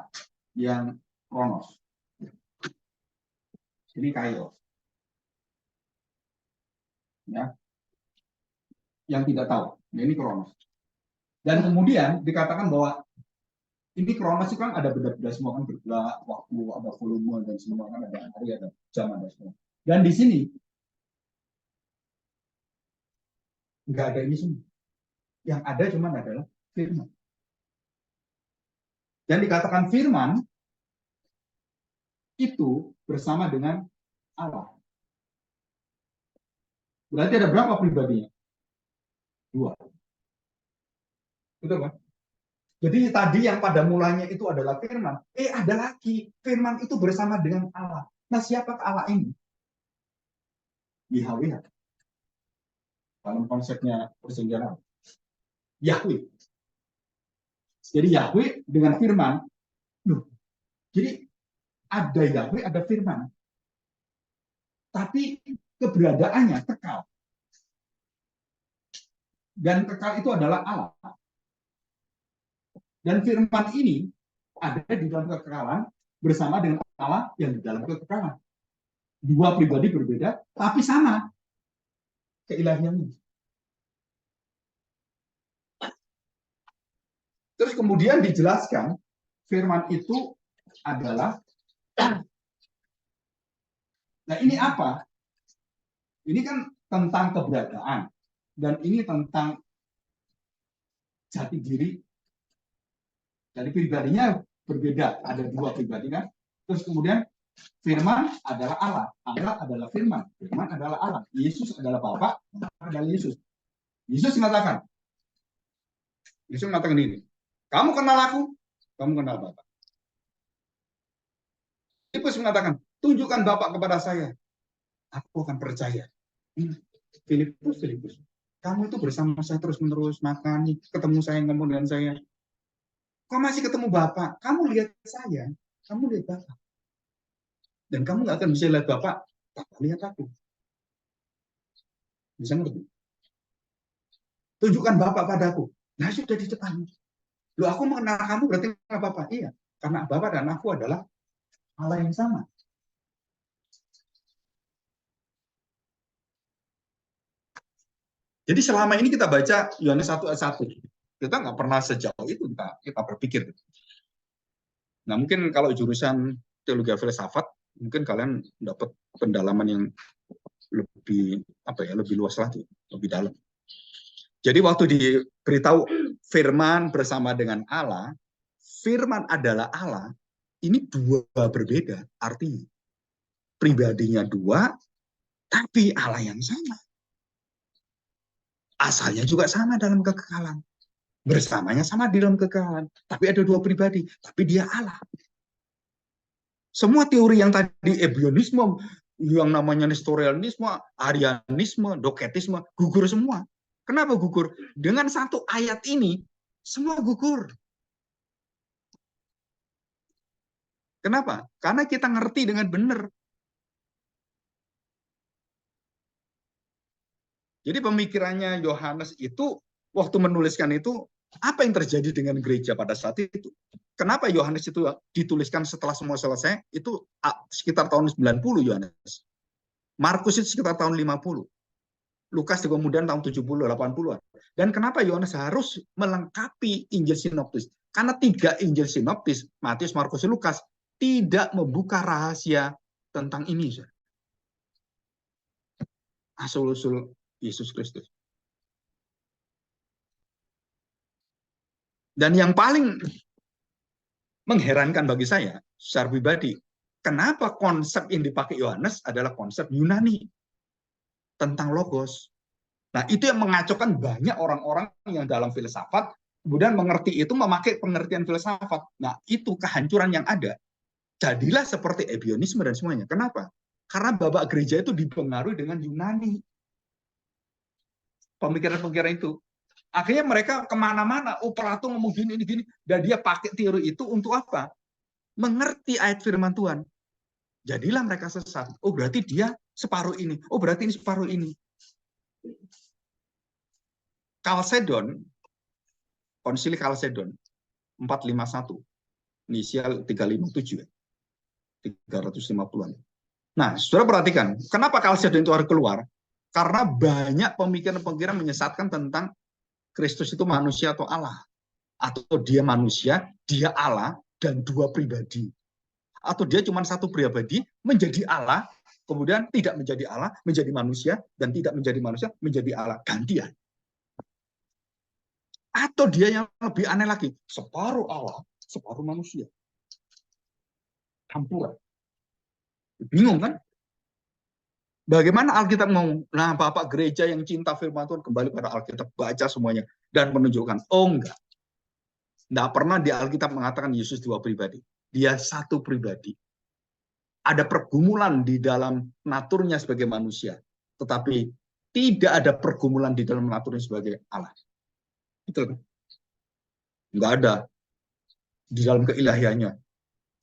yang Kronos. Ini Kairos. Ya. Yang tidak tahu. Ini Kronos. Dan kemudian dikatakan bahwa ini Kronos itu kan ada beda-beda semua, kan bergerak, waktu, ada volume, dan semua kan ada hari, ada jam, ada semua. Dan di sini nggak ada ini semua. Yang ada cuma adalah firman. Dan dikatakan firman itu bersama dengan Allah. Berarti ada berapa pribadinya? 2. Betul kan? Jadi tadi yang pada mulanya itu adalah firman. Ada lagi. Firman itu bersama dengan Allah. Nah, siapa Allah ini? Yahweh. Dalam konsepnya persenjataan. Yahweh. Jadi Yahweh dengan firman. Jadi ada Yahweh, ada firman. Tapi keberadaannya kekal. Dan kekal itu adalah Allah. Dan firman ini ada di dalam kekekalan bersama dengan Allah yang di dalam kekekalan. 2 pribadi berbeda, tapi sama keilahiannya. Terus kemudian dijelaskan firman itu adalah, nah ini apa? Ini kan tentang keberadaan, dan ini tentang jati diri. Jadi pribadinya berbeda, ada 2 pribadi kan. Terus kemudian firman adalah Allah, Allah adalah firman, firman adalah Allah, Yesus adalah Bapa, adalah Yesus. Yesus mengatakan ini, kamu kenal aku, kamu kenal Bapa. Filipus mengatakan, tunjukkan Bapa kepada saya, aku akan percaya. Filipus, kamu itu bersama saya terus-menerus makan, ketemu saya, ngomong dengan saya. Kau masih ketemu Bapak, kamu lihat saya, kamu lihat Bapak. Dan kamu nggak akan bisa lihat Bapak, Bapak lihat aku. Bisa ngerti? Tunjukkan Bapak padaku. Nah, sudah di depan. Loh, aku mengenal kamu berarti nggak apa-apa. Iya, karena Bapa dan aku adalah Allah yang sama. Jadi selama ini kita baca Yohanes 1 ayat 1, kita nggak pernah sejauh itu kita berpikir. Nah, mungkin kalau jurusan teologi filsafat, mungkin kalian dapat pendalaman yang lebih apa ya, lebih luas lagi, lebih dalam. Jadi waktu diberitahu firman bersama dengan Allah, firman adalah Allah, ini dua berbeda artinya. Pribadinya dua, tapi Allah yang sama. Asalnya juga sama dalam kekekalan. Bersamanya sama di dalam kekekalan. Tapi ada dua pribadi, tapi dia Allah. Semua teori yang tadi ebionisme, yang namanya nestorianisme, arianisme, doketisme, gugur semua. Kenapa gugur? Dengan satu ayat ini, semua gugur. Kenapa? Karena kita ngerti dengan benar. Jadi pemikirannya Yohanes itu, waktu menuliskan itu, apa yang terjadi dengan gereja pada saat itu? Kenapa Yohanes itu dituliskan setelah semua selesai? Itu sekitar tahun 90 Yohanes. Markus itu sekitar tahun 50. Lukas kemudian tahun 70, 80-an. Dan kenapa Yohanes harus melengkapi Injil Sinoptis? Karena tiga Injil Sinoptis, Matius, Markus, Lukas, tidak membuka rahasia tentang ini. Asal-usul Yesus Kristus. Dan yang paling mengherankan bagi saya, secara pribadi, kenapa konsep yang dipakai Yohanes adalah konsep Yunani tentang logos. Nah, itu yang mengacaukan banyak orang-orang yang dalam filsafat, kemudian mengerti itu memakai pengertian filsafat. Nah, itu kehancuran yang ada. Jadilah seperti ebionisme dan semuanya. Kenapa? Karena babak gereja itu dipengaruhi dengan Yunani. Pemikiran-pemikiran itu. Akhirnya mereka kemana-mana. Oh, Plato ngomong gini, ini, gini. Dan dia pakai teori itu untuk apa? Mengerti ayat firman Tuhan. Jadilah mereka sesat. Oh, berarti dia separuh ini. Oh, berarti ini separuh ini. Chalcedon, Konsili Chalcedon 451, inisial 357, 350-an. Nah, saudara perhatikan, kenapa Chalcedon itu harus keluar? Karena banyak pemikiran-pemikiran menyesatkan tentang Kristus itu manusia atau Allah. Atau dia manusia, dia Allah, dan dua pribadi. Atau dia cuma satu pribadi, menjadi Allah, kemudian tidak menjadi Allah, menjadi manusia, dan tidak menjadi manusia, menjadi Allah. Gantian. Atau dia yang lebih aneh lagi, separuh Allah, separuh manusia. Campuran. Bingung kan? Bagaimana Alkitab ngomong? Nah, Bapak gereja yang cinta firman Tuhan kembali pada Alkitab, baca semuanya dan menunjukkan. Oh enggak. Enggak pernah di Alkitab mengatakan Yesus dua pribadi. Dia satu pribadi. Ada pergumulan di dalam naturnya sebagai manusia, tetapi tidak ada pergumulan di dalam naturnya sebagai Allah. Betul kan? Enggak ada di dalam keilahiannya.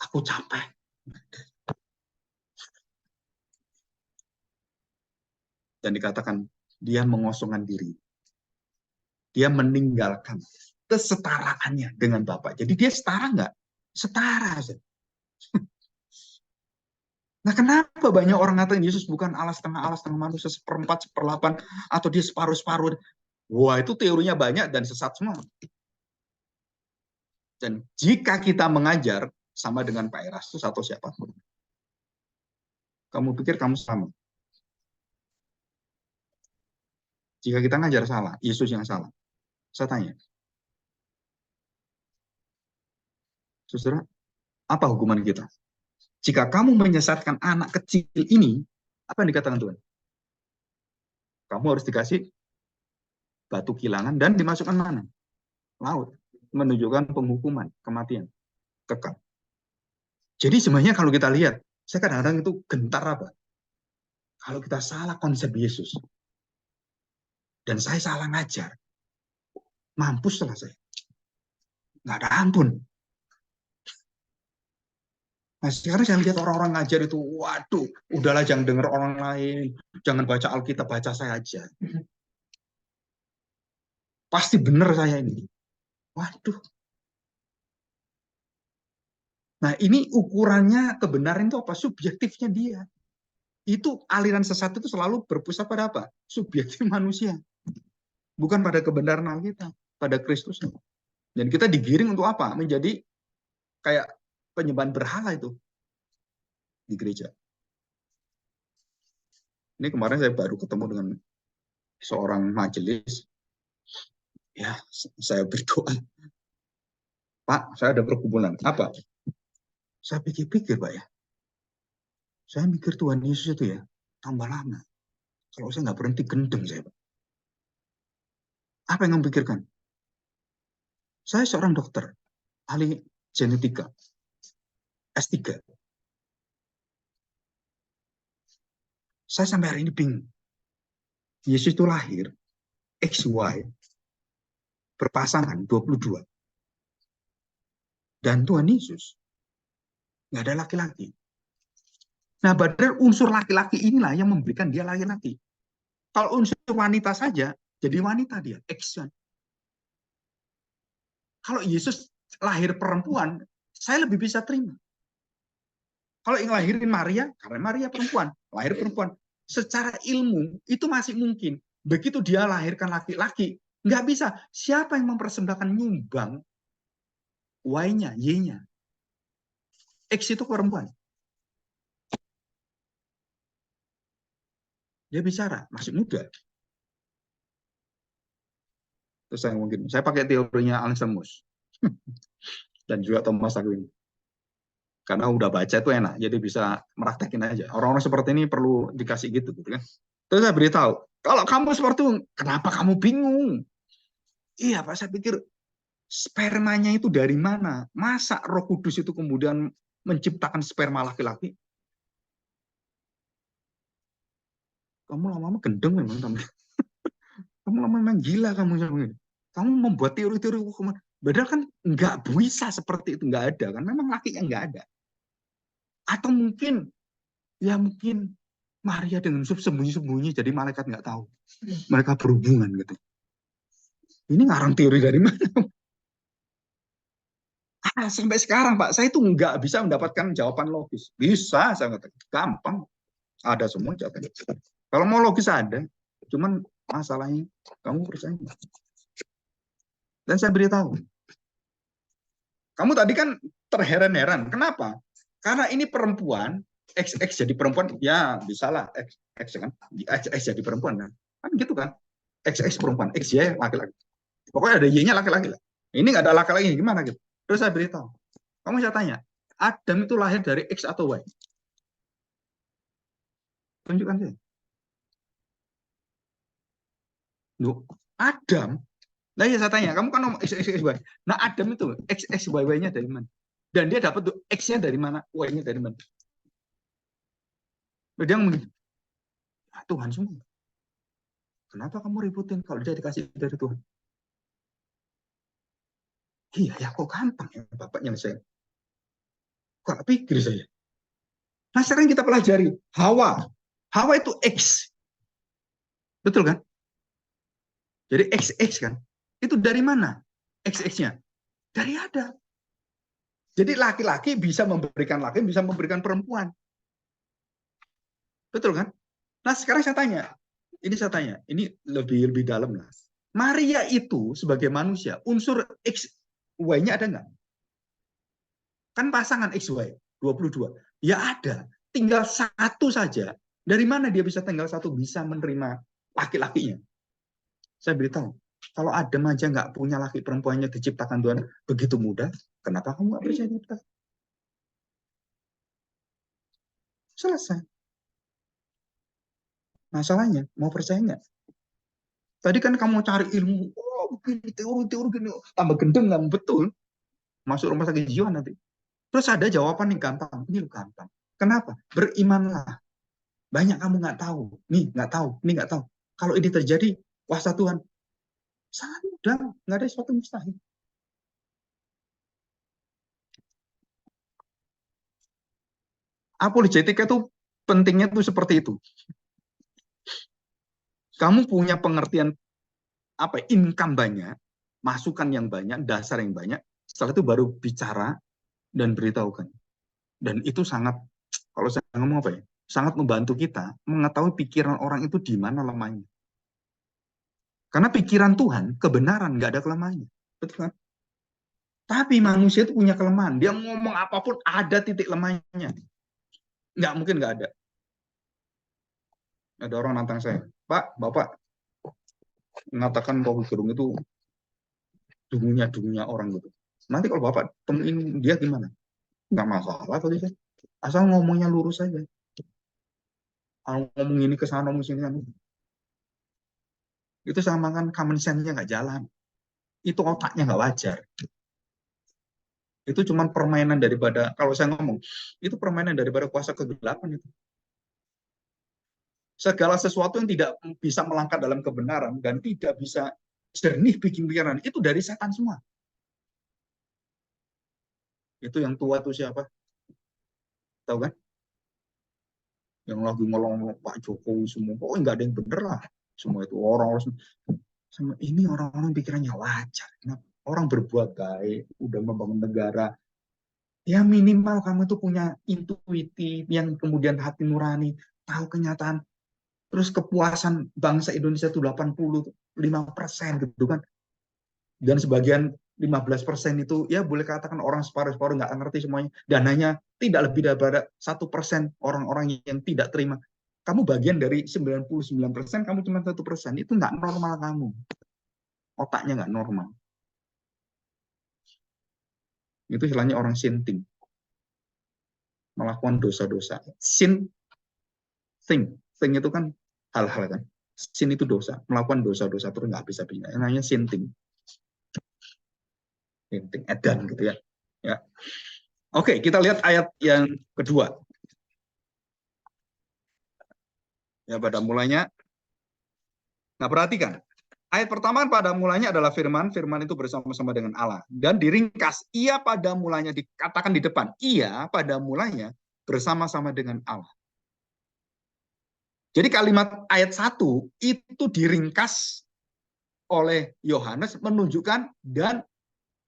Aku capek. Dan dikatakan dia mengosongkan diri. Dia meninggalkan kesetaraannya dengan Bapa. Jadi dia setara nggak? Setara. Nah, kenapa banyak orang ngatain Yesus bukan Allah, setengah manusia, seperempat, seperlapan, atau dia separuh-separuh? Wah, itu teorinya banyak dan sesat semua. Dan jika kita mengajar sama dengan Pak Erastus atau siapapun, kamu pikir kamu sama? Jika kita ngajar salah, Yesus yang salah. Saya tanya, saudara, apa hukuman kita? Jika kamu menyesatkan anak kecil ini, apa yang dikatakan Tuhan? Kamu harus dikasih batu kilangan dan dimasukkan mana? Laut. Menunjukkan penghukuman, kematian, kekal. Jadi sebenarnya kalau kita lihat, saya kadang-kadang itu gentar apa? Kalau kita salah konsep Yesus, dan saya salah ngajar, mampus lah saya. Nggak ada ampun. Nah, sekarang saya lihat orang-orang ngajar itu, waduh, udahlah jangan dengar orang lain, jangan baca Alkitab, baca saya aja. Pasti benar saya ini. Waduh, Nah, ini ukurannya kebenaran itu apa? Subjektifnya dia. Itu aliran sesat itu selalu berpusat pada apa? Subjektif manusia. Bukan pada kebenaran kita, pada Kristus. Dan kita digiring untuk apa? Menjadi kayak penyembahan berhala itu di gereja. Ini kemarin saya baru ketemu dengan seorang majelis. Ya, saya berdoa. Pak, saya ada pergumulan. Apa? Saya pikir-pikir, Pak ya. Saya mikir Tuhan Yesus itu ya, tambah lama. Kalau saya nggak berhenti gendeng saya, Pak. Apa yang kamu pikirkan? Saya seorang dokter, ahli genetika, S3. Saya sampai hari ini bingung. Yesus itu lahir, XY, berpasangan 22. Dan Tuhan Yesus nggak ada laki-laki. Nah, padahal unsur laki-laki inilah yang memberikan dia laki-laki. Kalau unsur wanita saja, jadi wanita dia, X. Kalau Yesus lahir perempuan, saya lebih bisa terima. Kalau yang lahirin Maria, karena Maria perempuan, lahir perempuan. Secara ilmu, itu masih mungkin. Begitu dia lahirkan laki-laki, nggak bisa. Siapa yang mempersembahkan nyumbang Y-nya, Y-nya? X itu perempuan. Dia bicara, masih muda. Terus saya pakai teorinya Anselmus dan juga Thomas Aquinas. Karena udah baca itu enak, jadi bisa meraktekin aja. Orang-orang seperti ini perlu dikasih gitu kan. Terus saya beritahu, kalau kamu seperti itu, kenapa kamu bingung? Iya Pak, saya pikir spermanya itu dari mana? Masa Roh Kudus itu kemudian menciptakan sperma laki-laki? Kamu lama-lama gendeng memang kamu. Kamu lama-lama gila kamu. Kamu membuat teori-teori hukuman. Padahal kan nggak bisa seperti itu, nggak ada kan? Memang lakinya nggak ada. Atau mungkin ya mungkin Maria dengan Yusuf sembunyi-sembunyi jadi malaikat nggak tahu. Mereka berhubungan gitu. Ini ngarang teori dari mana? Sampai sekarang Pak, saya itu nggak bisa mendapatkan jawaban logis. Bisa, saya katakan. Gampang. Ada semua jawaban. Kalau mau logis ada. Cuman masalahnya kamu percaya nggak? Dan saya beritahu. Kamu tadi kan terheran-heran. Kenapa? Karena ini perempuan, XX jadi perempuan, ya bisalah XX kan. XX jadi perempuan kan. Kan gitu kan. XX perempuan, XY laki-laki. Pokoknya ada Y-nya laki-laki lah. Ini nggak ada laki-laki gimana gitu. Terus saya beritahu. Kamu saya tanya, Adam itu lahir dari X atau Y? Tunjukkan saja. Loh, Adam. Nah ya saya tanya, kamu kan ngomong X, X, X, Y. Nah Adam itu X, X, Y, Y-nya dari mana? Dan dia dapat tuh X-nya dari mana, Y-nya dari mana? Dia ngomong, ah, Tuhan semua. Kenapa kamu ributin kalau dia dikasih dari Tuhan? Iya ya kok gampang ya bapaknya saya. Kok pikir saya. Nah sekarang kita pelajari Hawa. Hawa itu X. Betul kan? Jadi XX kan. Itu dari mana? XX-nya. Dari Adam. Jadi laki-laki bisa memberikan laki, bisa memberikan perempuan. Betul kan? Nah sekarang saya tanya, ini lebih dalam lah. Maria itu sebagai manusia, unsur X, Y-nya ada nggak? Kan pasangan X, Y, 22. Ya ada, tinggal satu saja. Dari mana dia bisa tinggal satu bisa menerima laki-lakinya? Saya beritahu, kalau Adam aja nggak punya laki perempuannya diciptakan Tuhan begitu mudah, kenapa kamu nggak percaya kita? Selesai. Masalahnya, mau percaya nggak? Tadi kan kamu cari ilmu, oh begini, teori-teori gini, tambah gendeng nggak betul. Masuk rumah sakit jiwa nanti. Terus ada jawaban yang gampang, ini gampang. Kenapa? Berimanlah. Banyak kamu nggak tahu, nih nggak tahu, ini nggak tahu. Kalau ini terjadi, kuasa Tuhan sangat mudah, nggak ada sesuatu mustahil. Apologetika itu pentingnya tuh seperti itu. Kamu punya pengertian apa income banyak, masukan yang banyak, dasar yang banyak. Setelah itu baru bicara dan beritahukan. Dan itu sangat, kalau saya ngomong apa ya, sangat membantu kita mengetahui pikiran orang itu di mana lemahnya. Karena pikiran Tuhan, kebenaran, nggak ada kelemahannya. Betul kan? Tapi manusia itu punya kelemahan. Dia ngomong apapun ada titik lemahnya. Nggak mungkin nggak ada. Ada orang nantang saya, Pak, Bapak mengatakan bahwa Gerung itu dungunya orang gitu. Nanti kalau Bapak temuin dia gimana? Nggak masalah tadi saya. Asal ngomongnya lurus saja. Ngomong ini ke sana, ngomong sini kan. Itu sama kan common sense-nya nggak jalan. Itu otaknya nggak wajar. Itu cuma permainan daripada, kalau saya ngomong, itu permainan daripada kuasa kegelapan itu. Segala sesuatu yang tidak bisa melangkah dalam kebenaran dan tidak bisa jernih bikin pikiran, itu dari setan semua. Itu yang tua itu siapa? Tahu kan? Yang lagi ngolong Pak Jokowi semua. Oh, nggak ada yang bener lah. Semua itu orang-orang ini orang-orang pikirannya wajar. Orang berbuat baik, udah membangun negara. Ya minimal kamu tuh punya intuitif yang kemudian hati nurani, tahu kenyataan. Terus kepuasan bangsa Indonesia itu 85% gitu kan. Dan sebagian 15% itu ya boleh katakan orang separuh-separuh nggak ngerti semuanya. Dananya tidak lebih daripada 1% orang-orang yang tidak terima. Kamu bagian dari 99%, kamu cuma 1%. Itu nggak normal kamu. Otaknya nggak normal. Itu istilahnya orang sinting. Melakukan dosa-dosa. Sin, think itu kan hal-hal kan. Sin itu dosa. Melakukan dosa-dosa terus nggak bisa-bisa. Namanya sinting. Sinting, edan gitu ya. Ya. Oke, kita lihat ayat yang kedua. Ya, pada mulanya. Nah, perhatikan. Ayat pertama pada mulanya adalah firman. Firman itu bersama-sama dengan Allah. Dan diringkas, ia pada mulanya dikatakan di depan. Ia pada mulanya bersama-sama dengan Allah. Jadi kalimat ayat 1 itu diringkas oleh Yohanes menunjukkan dan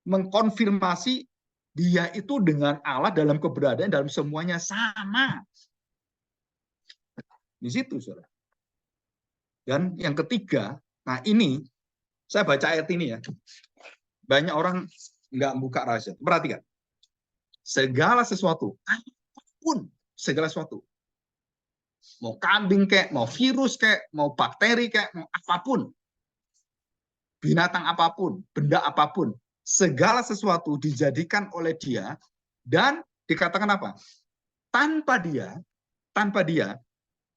mengkonfirmasi dia itu dengan Allah dalam keberadaan dalam semuanya sama. Di situ, saudara. Dan yang ketiga, nah ini saya baca ayat ini ya. Banyak orang nggak buka rahasia. Perhatikan. Segala sesuatu, apapun segala sesuatu. Mau kambing kayak, mau virus kayak, mau bakteri kayak, mau apapun. Binatang apapun, benda apapun. Segala sesuatu dijadikan oleh dia dan dikatakan apa? Tanpa dia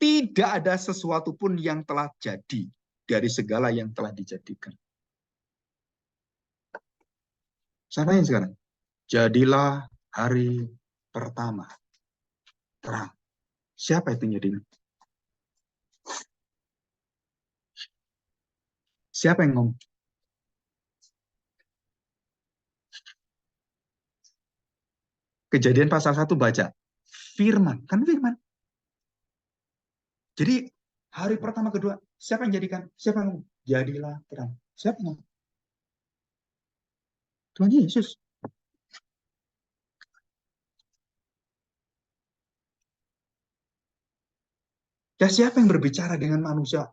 tidak ada sesuatu pun yang telah jadi dari segala yang telah dijadikan. Saya tanya sekarang, jadilah hari pertama terang. Siapa itu jadinya? Siapa yang ngomong? Kejadian pasal 1 baca. Firman, kan firman. Jadi hari pertama kedua, siapa yang jadikan? Siapa yang ngomong? Jadilah terang. Siapa yang ngomong? Tuhan Yesus. Ya siapa yang berbicara dengan manusia?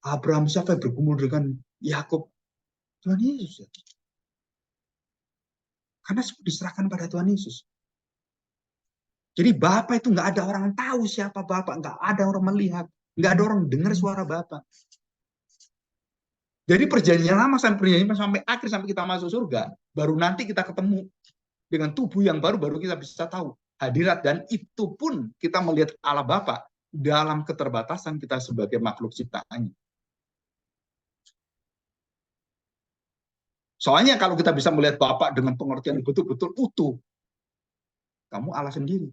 Abraham, siapa yang bergumul dengan Yakub? Tuhan Yesus. Karena semua diserahkan pada Tuhan Yesus. Jadi Bapak itu nggak ada orang tahu siapa Bapak, nggak ada orang melihat, nggak ada orang dengar suara Bapak. Jadi perjanjian lama sampai akhir, sampai kita masuk surga, baru nanti kita ketemu dengan tubuh yang baru kita bisa tahu hadirat, dan itu pun kita melihat Allah Bapa dalam keterbatasan kita sebagai makhluk ciptaannya. Soalnya kalau kita bisa melihat Bapa dengan pengertian betul-betul utuh, kamu Allah sendiri.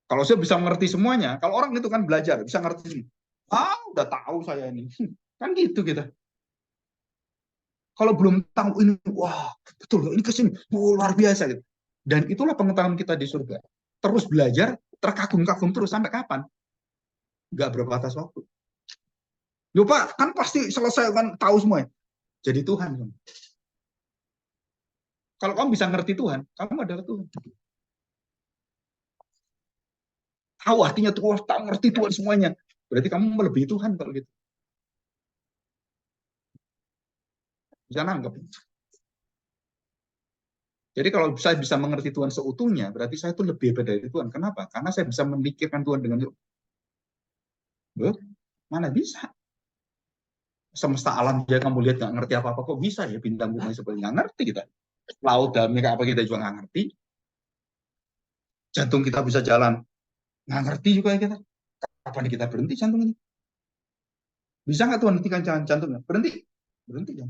Kalau saya bisa mengerti semuanya, kalau orang itu kan belajar, bisa ngerti. Udah tahu saya ini. Kan gitu kita. Kalau belum tahu ini, wah, betul, ini kesini, luar biasa gitu. Dan itulah pengetahuan kita di surga. Terus belajar, terkagum-kagum terus, sampai kapan? Nggak berbatas waktu. Loh Pak, kan pasti selesai kan, tahu semua. Jadi Tuhan. Kalau kamu bisa ngerti Tuhan, kamu adalah Tuhan. Tahu artinya Tuhan, tahu ngerti Tuhan semuanya. Berarti kamu melebihi Tuhan kalau gitu. Bisa nangkep. Jadi kalau saya bisa mengerti Tuhan seutuhnya, berarti saya itu lebih hebat dari Tuhan. Kenapa? Karena saya bisa memikirkan Tuhan dengan mana bisa. Semesta alam dia kamu lihat nggak ngerti apa-apa, kok bisa ya bintang bintang seperti nggak ngerti kita. Laut dalamnya kayak apa kita juga nggak ngerti. Jantung kita bisa jalan, nggak ngerti juga ya kita. Kapan kita berhenti jantung ini? Bisa nggak Tuhan hentikan jantungnya? Berhenti. Berhenti ya.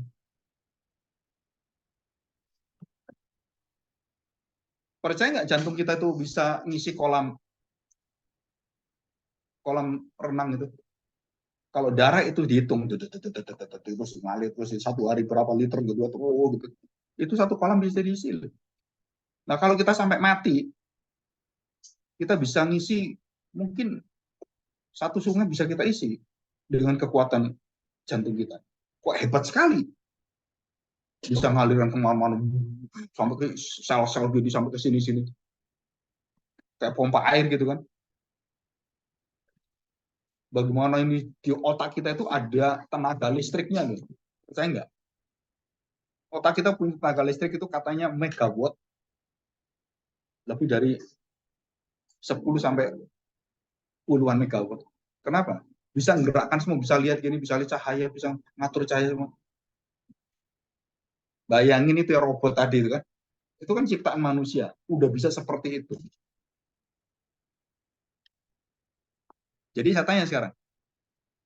Percaya nggak jantung kita itu bisa ngisi kolam kolam renang itu? Kalau darah itu dihitung, terus ngalir terus satu hari berapa liter gitu, gitu. Itu satu kolam bisa diisi. Nah kalau kita sampai mati, kita bisa ngisi mungkin satu sungai bisa kita isi dengan kekuatan jantung kita. Kok hebat sekali, bisa ngaliran kemana-mana sampai ke sel-sel gitu sampai ke sini-sini kayak pompa air gitu kan. Bagaimana ini di otak kita itu ada tenaga listriknya loh. Percaya nggak? Otak kita punya tenaga listrik itu katanya megawatt, lebih dari 10 sampai puluhan megawatt. Kenapa? Bisa menggerakkan semua, bisa lihat gini, bisa lihat cahaya, bisa ngatur cahaya semua. Bayangin itu ya robot tadi itu kan. Itu kan ciptaan manusia, udah bisa seperti itu. Jadi saya tanya sekarang,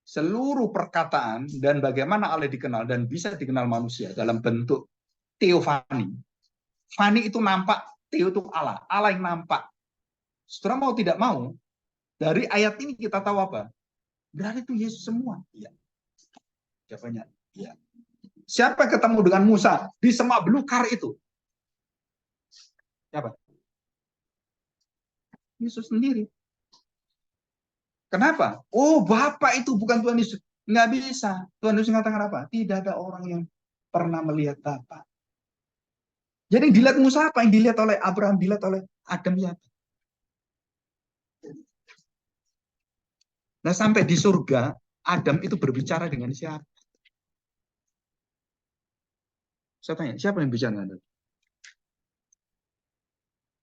seluruh perkataan dan bagaimana Allah dikenal dan bisa dikenal manusia dalam bentuk teofani. Fani itu nampak, teo itu Allah, Allah yang nampak. Setelah mau tidak mau, dari ayat ini kita tahu apa? Berarti itu Yesus semua. Iya. Jawabannya, iya. Siapa yang ketemu dengan Musa di semak belukar itu? Siapa? Yesus sendiri. Kenapa? Oh, Bapak itu bukan Tuhan Yesus. Nggak bisa. Tuhan Yesus mengatakan apa? Tidak ada orang yang pernah melihat Bapak. Jadi yang dilihat Musa apa? Yang dilihat oleh Abraham, dilihat oleh Adam ya. Nah, sampai di surga, Adam itu berbicara dengan siapa? Saya tanya, siapa yang bicara dengan Adam?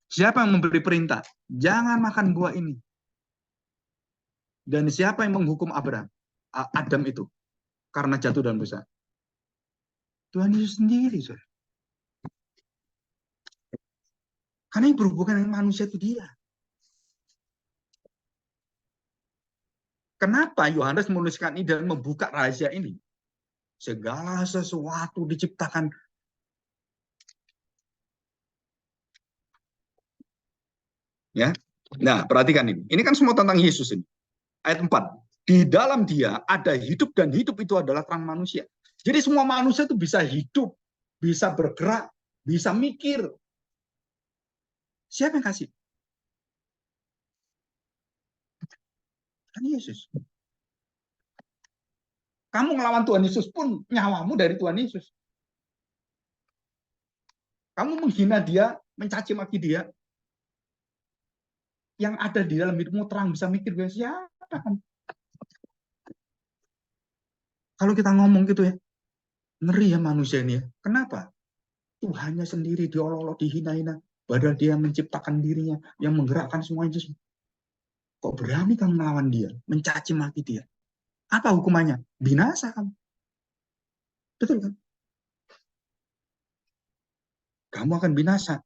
Siapa yang memberi perintah? Jangan makan buah ini. Dan siapa yang menghukum Abraham? Adam itu. Karena jatuh dalam dosa. Tuhan Yesus sendiri, saudara. Karena yang berhubungan dengan manusia itu dia. Kenapa Yohanes menuliskan ini dan membuka rahasia ini? Segala sesuatu diciptakan. Ya. Nah, perhatikan ini. Ini kan semua tentang Yesus ini. Ayat 4. Di dalam dia ada hidup dan hidup itu adalah terang manusia. Jadi semua manusia itu bisa hidup, bisa bergerak, bisa mikir. Siapa yang kasih? Kan Yesus. Kamu melawan Tuhan Yesus pun nyawamu dari Tuhan Yesus. Kamu menghina dia, mencaci maki dia, yang ada di dalam hidupmu terang bisa mikir siapa kan? Kalau kita ngomong gitu ya, ngeri ya manusia ini ya. Kenapa? Tuhannya sendiri diolok-olok, dihina-hina. Padahal dia menciptakan dirinya, yang menggerakkan semuanya. Kok berani kamu melawan dia, mencaci maki dia? Apa hukumannya? Binasa kamu. Betul kan? Kamu akan binasa.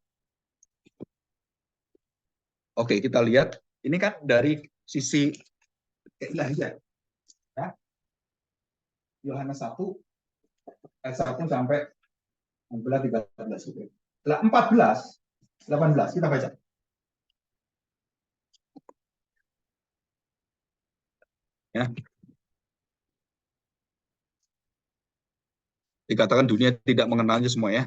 Oke, kita lihat. Ini kan dari sisi keilahian. Ya. Yohanes 1, ayat 1 sampai 14, 13. 14, 18, kita baca. Ya. Dikatakan dunia tidak mengenalnya semua ya.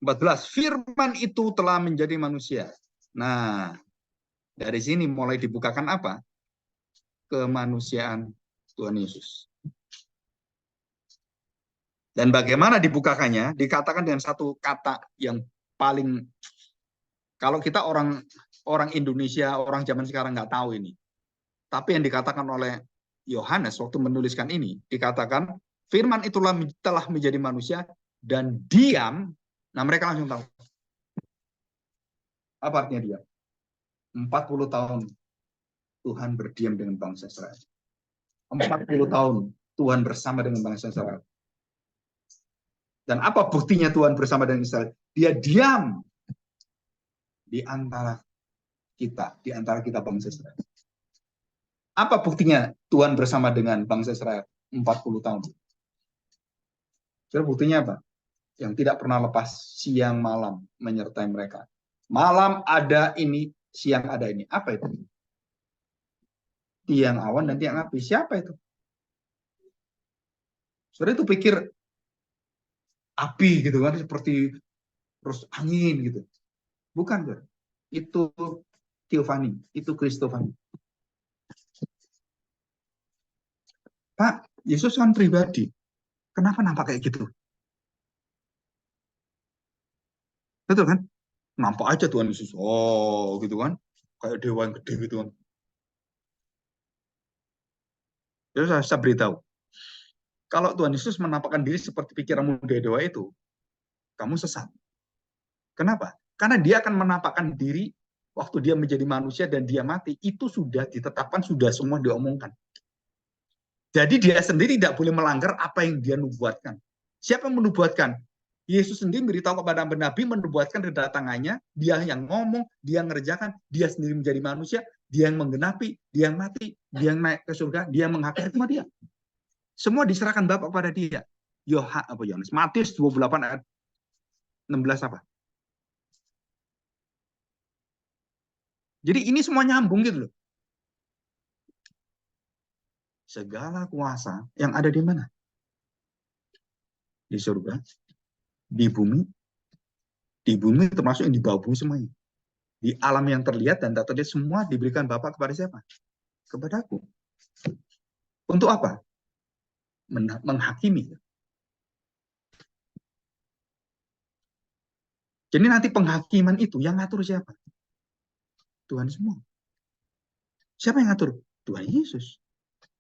14. Firman itu telah menjadi manusia. Nah, dari sini mulai dibukakan apa? Kemanusiaan Tuhan Yesus. Dan bagaimana dibukakannya? Dikatakan dengan satu kata yang paling, kalau kita orang orang Indonesia, orang zaman sekarang nggak tahu ini. Tapi yang dikatakan oleh Yohanes waktu menuliskan ini, dikatakan firman itulah telah menjadi manusia dan diam. Nah, mereka langsung tahu. Apa artinya diam? 40 tahun Tuhan berdiam dengan bangsa Israel. 40 tahun Tuhan bersama dengan bangsa Israel. Dan apa buktinya Tuhan bersama dengan Israel? Dia diam di antara kita bangsa Israel. Apa buktinya Tuhan bersama dengan bangsa Israel 40 tahun? Jadi buktinya apa? Yang tidak pernah lepas siang malam menyertai mereka. Malam ada ini, siang ada ini. Apa itu? Tiang awan dan tiang api. Siapa itu? Saudara itu pikir api gitu kan, seperti terus angin gitu. Bukan, saudara. Itu Theophany, itu Christophany. Pak, Yesus kan pribadi. Kenapa nampak kayak gitu? Betul kan? Nampak aja Tuhan Yesus. Oh, gitu kan? Kayak dewa yang gede gitu kan. Jadi saya beritahu, kalau Tuhan Yesus menampakkan diri seperti pikiranmu dewa itu, kamu sesat. Kenapa? Karena dia akan menampakkan diri waktu dia menjadi manusia dan dia mati, itu sudah ditetapkan, sudah semua diomongkan. Jadi dia sendiri tidak boleh melanggar apa yang dia nubuatkan. Siapa yang menubuatkan? Yesus sendiri beritahu kepada nabi, menubuatkan kedatangannya, dia yang ngomong, dia yang ngerjakan, dia sendiri menjadi manusia, dia yang menggenapi, dia yang mati, dia yang naik ke surga, dia yang menghakimi, semua dia. Semua diserahkan Bapa kepada dia. Yohanes, Matius 28 ayat 16 apa? Jadi ini semua nyambung gitu loh. Segala kuasa yang ada di mana? Di surga, di bumi termasuk yang di bawah bumi semuanya. Di alam yang terlihat dan tak terlihat semua diberikan Bapa kepada siapa? Kepadaku. Untuk apa? Menghakimi. Jadi nanti penghakiman itu yang ngatur siapa? Tuhan semua. Siapa yang ngatur? Tuhan Yesus.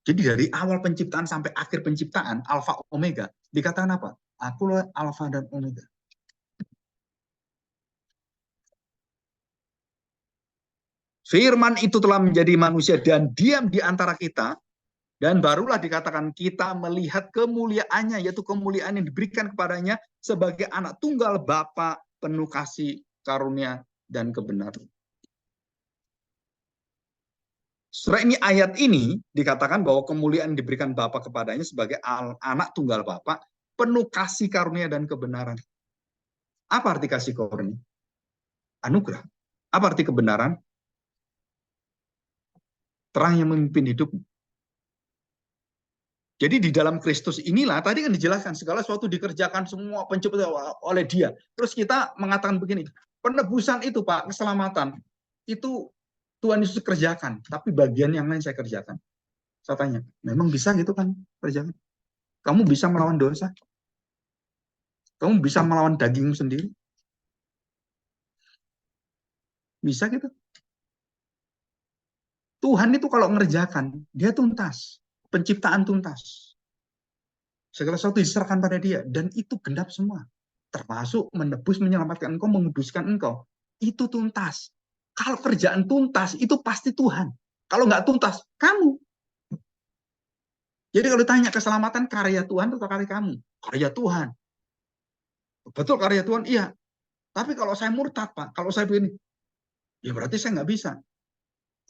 Jadi dari awal penciptaan sampai akhir penciptaan, Alfa Omega, dikatakan apa? Akulah Alfa dan Omega. Firman itu telah menjadi manusia dan diam di antara kita, dan barulah dikatakan kita melihat kemuliaannya, yaitu kemuliaan yang diberikan kepadanya sebagai anak tunggal Bapa penuh kasih, karunia, dan kebenaran. Setelah ini ayat ini dikatakan bahwa kemuliaan diberikan Bapa kepadanya sebagai anak tunggal Bapa penuh kasih, karunia, dan kebenaran. Apa arti kasih karunia? Anugerah. Apa arti kebenaran? Terang yang memimpin hidupmu. Jadi di dalam Kristus inilah, tadi kan dijelaskan, segala sesuatu dikerjakan semua pencipta oleh dia. Terus kita mengatakan begini, penebusan itu Pak, keselamatan, itu Tuhan Yesus kerjakan, tapi bagian yang lain saya kerjakan. Saya tanya, memang bisa gitu kan kerjakan? Kamu bisa melawan dosa? Kamu bisa melawan dagingmu sendiri? Bisa gitu? Tuhan itu kalau ngerjakan, dia tuntas. Penciptaan tuntas. Segala sesuatu diserahkan pada dia. Dan itu genap semua. Termasuk menebus, menyelamatkan engkau, menguduskan engkau. Itu tuntas. Kalau kerjaan tuntas, itu pasti Tuhan. Kalau nggak tuntas, kamu. Jadi kalau ditanya keselamatan, karya Tuhan atau karya kamu? Karya Tuhan. Betul karya Tuhan? Iya. Tapi kalau saya murtad, Pak, kalau saya begini, ya berarti saya nggak bisa.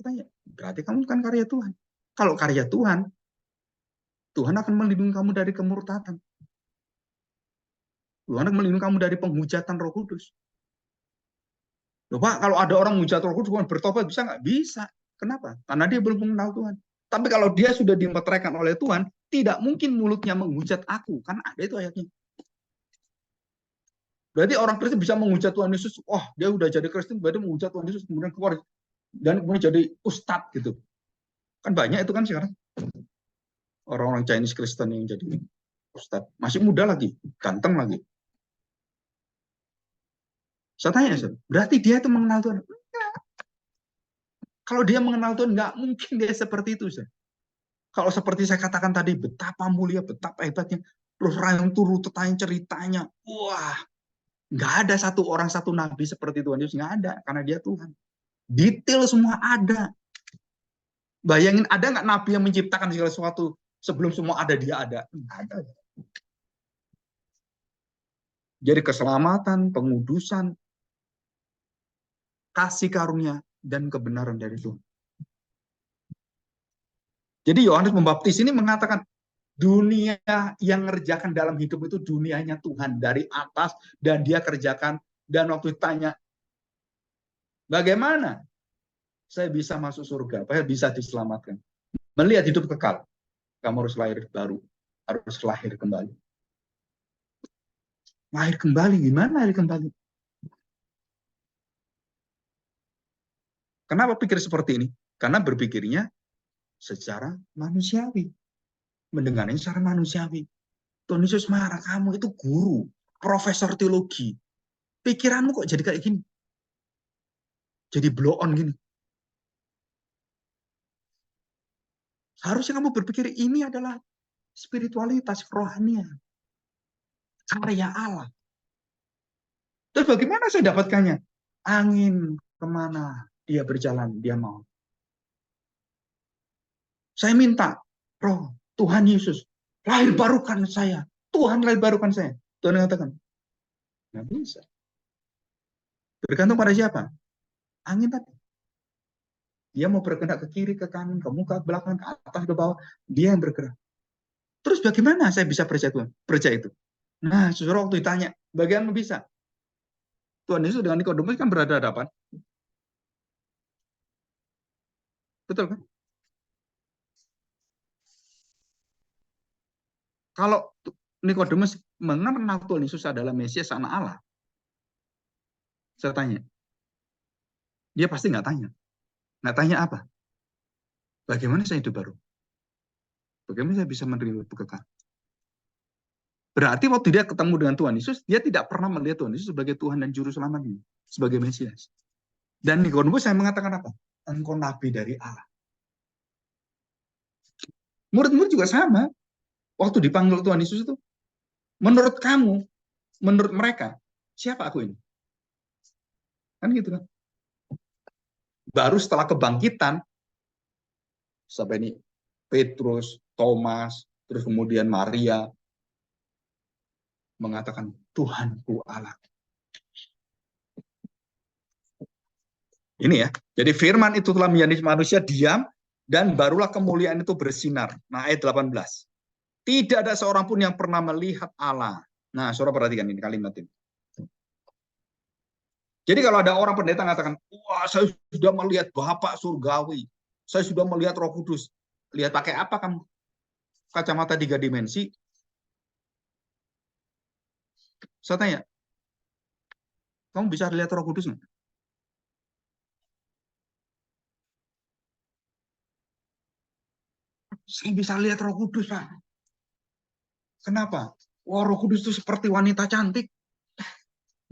Tanya, berarti kamu bukan karya Tuhan. Kalau karya Tuhan, Tuhan akan melindungi kamu dari kemurtatan. Tuhan akan melindungi kamu dari penghujatan Roh Kudus. Loh, Pak, kalau ada orang menghujat Roh Kudus, bertobat bisa nggak? Bisa. Kenapa? Karena dia belum mengenal Tuhan. Tapi kalau dia sudah dimeteraikan oleh Tuhan, tidak mungkin mulutnya menghujat aku. Kan ada itu ayatnya. Berarti orang Kristen bisa menghujat Tuhan Yesus. Wah, dia udah jadi Kristen, berarti menghujat Tuhan Yesus, kemudian keluar. Dan kemudian jadi ustadz gitu. Kan banyak itu kan sekarang. Orang-orang Chinese Kristen yang jadi Ustaz, masih muda lagi, ganteng lagi. Saya tanya, Ustaz, berarti dia itu mengenal Tuhan? Enggak. Kalau dia mengenal Tuhan, nggak mungkin dia seperti itu, Ustaz. Kalau seperti saya katakan tadi, betapa mulia, betapa hebatnya, terus Rayong Turu tetanya ceritanya, wah, nggak ada satu orang, satu nabi seperti Tuhan Yesus, nggak ada, karena dia Tuhan. Detail semua ada. Bayangin, ada nggak nabi yang menciptakan segala sesuatu sebelum semua ada, dia ada? Nggak ada. Jadi keselamatan, pengudusan, kasih karunia, dan kebenaran dari Tuhan. Jadi Yohanes Pembaptis ini mengatakan, dunia yang ngerjakan dalam hidup itu dunianya Tuhan dari atas, dan dia kerjakan. Dan waktu ditanya, bagaimana saya bisa masuk surga, saya bisa diselamatkan, melihat hidup kekal, kamu harus lahir baru, harus lahir kembali. Lahir kembali, gimana lahir kembali? Kenapa pikir seperti ini? Karena berpikirnya secara manusiawi, mendengarnya secara manusiawi. Tuhan Yesus marah, kamu itu guru, profesor teologi, pikiranmu kok jadi kayak gini? Jadi blow on gini. Harusnya kamu berpikir ini adalah spiritualitas rohania, karya Allah. Terus bagaimana saya dapatkannya? Angin kemana dia berjalan, dia mau. Saya minta, roh Tuhan Yesus, lahir barukan saya. Tuhan lahir barukan saya. Tuhan mengatakan, nggak bisa. Bergantung pada siapa? Angin tadi. Dia mau bergerak ke kiri, ke kanan, ke muka, ke belakang, ke atas, ke bawah. Dia yang bergerak. Terus bagaimana saya bisa percaya Tuhan? Percaya itu. Nah, saudara waktu ditanya, bagaimana bisa? Tuhan Yesus dengan Nikodemus kan berada hadapan. Betul kan? Kalau Nikodemus mengenal Tuhan Yesus adalah Mesias anak Allah, saya tanya, dia pasti nggak tanya. Nggak tanya apa? Bagaimana saya hidup baru? Bagaimana saya bisa menerima hidup kekal? Berarti waktu dia ketemu dengan Tuhan Yesus, dia tidak pernah melihat Tuhan Yesus sebagai Tuhan dan Juru Selamatnya, sebagai Mesias. Dan Nikodemus saya mengatakan apa? Engkau nabi dari Allah. Murid-murid juga sama. Waktu dipanggil Tuhan Yesus itu, menurut kamu, menurut mereka, siapa aku ini? Kan gitu kan? Baru setelah kebangkitan, sampai ini Petrus, Thomas, terus kemudian Maria mengatakan, Tuhanku Allah. Ini ya, jadi firman itu telah menjadi manusia diam, dan barulah kemuliaan itu bersinar. Nah, ayat 18. Tidak ada seorang pun yang pernah melihat Allah. Nah, saudara perhatikan ini kalimat ini. Jadi kalau ada orang pendeta mengatakan, wah saya sudah melihat Bapak surgawi, saya sudah melihat Roh Kudus. Lihat pakai apa kamu? Kacamata 3 dimensi? Saya tanya, kamu bisa lihat Roh Kudus nggak? Saya bisa lihat Roh Kudus, Pak. Kenapa? Wah, Roh Kudus itu seperti wanita cantik,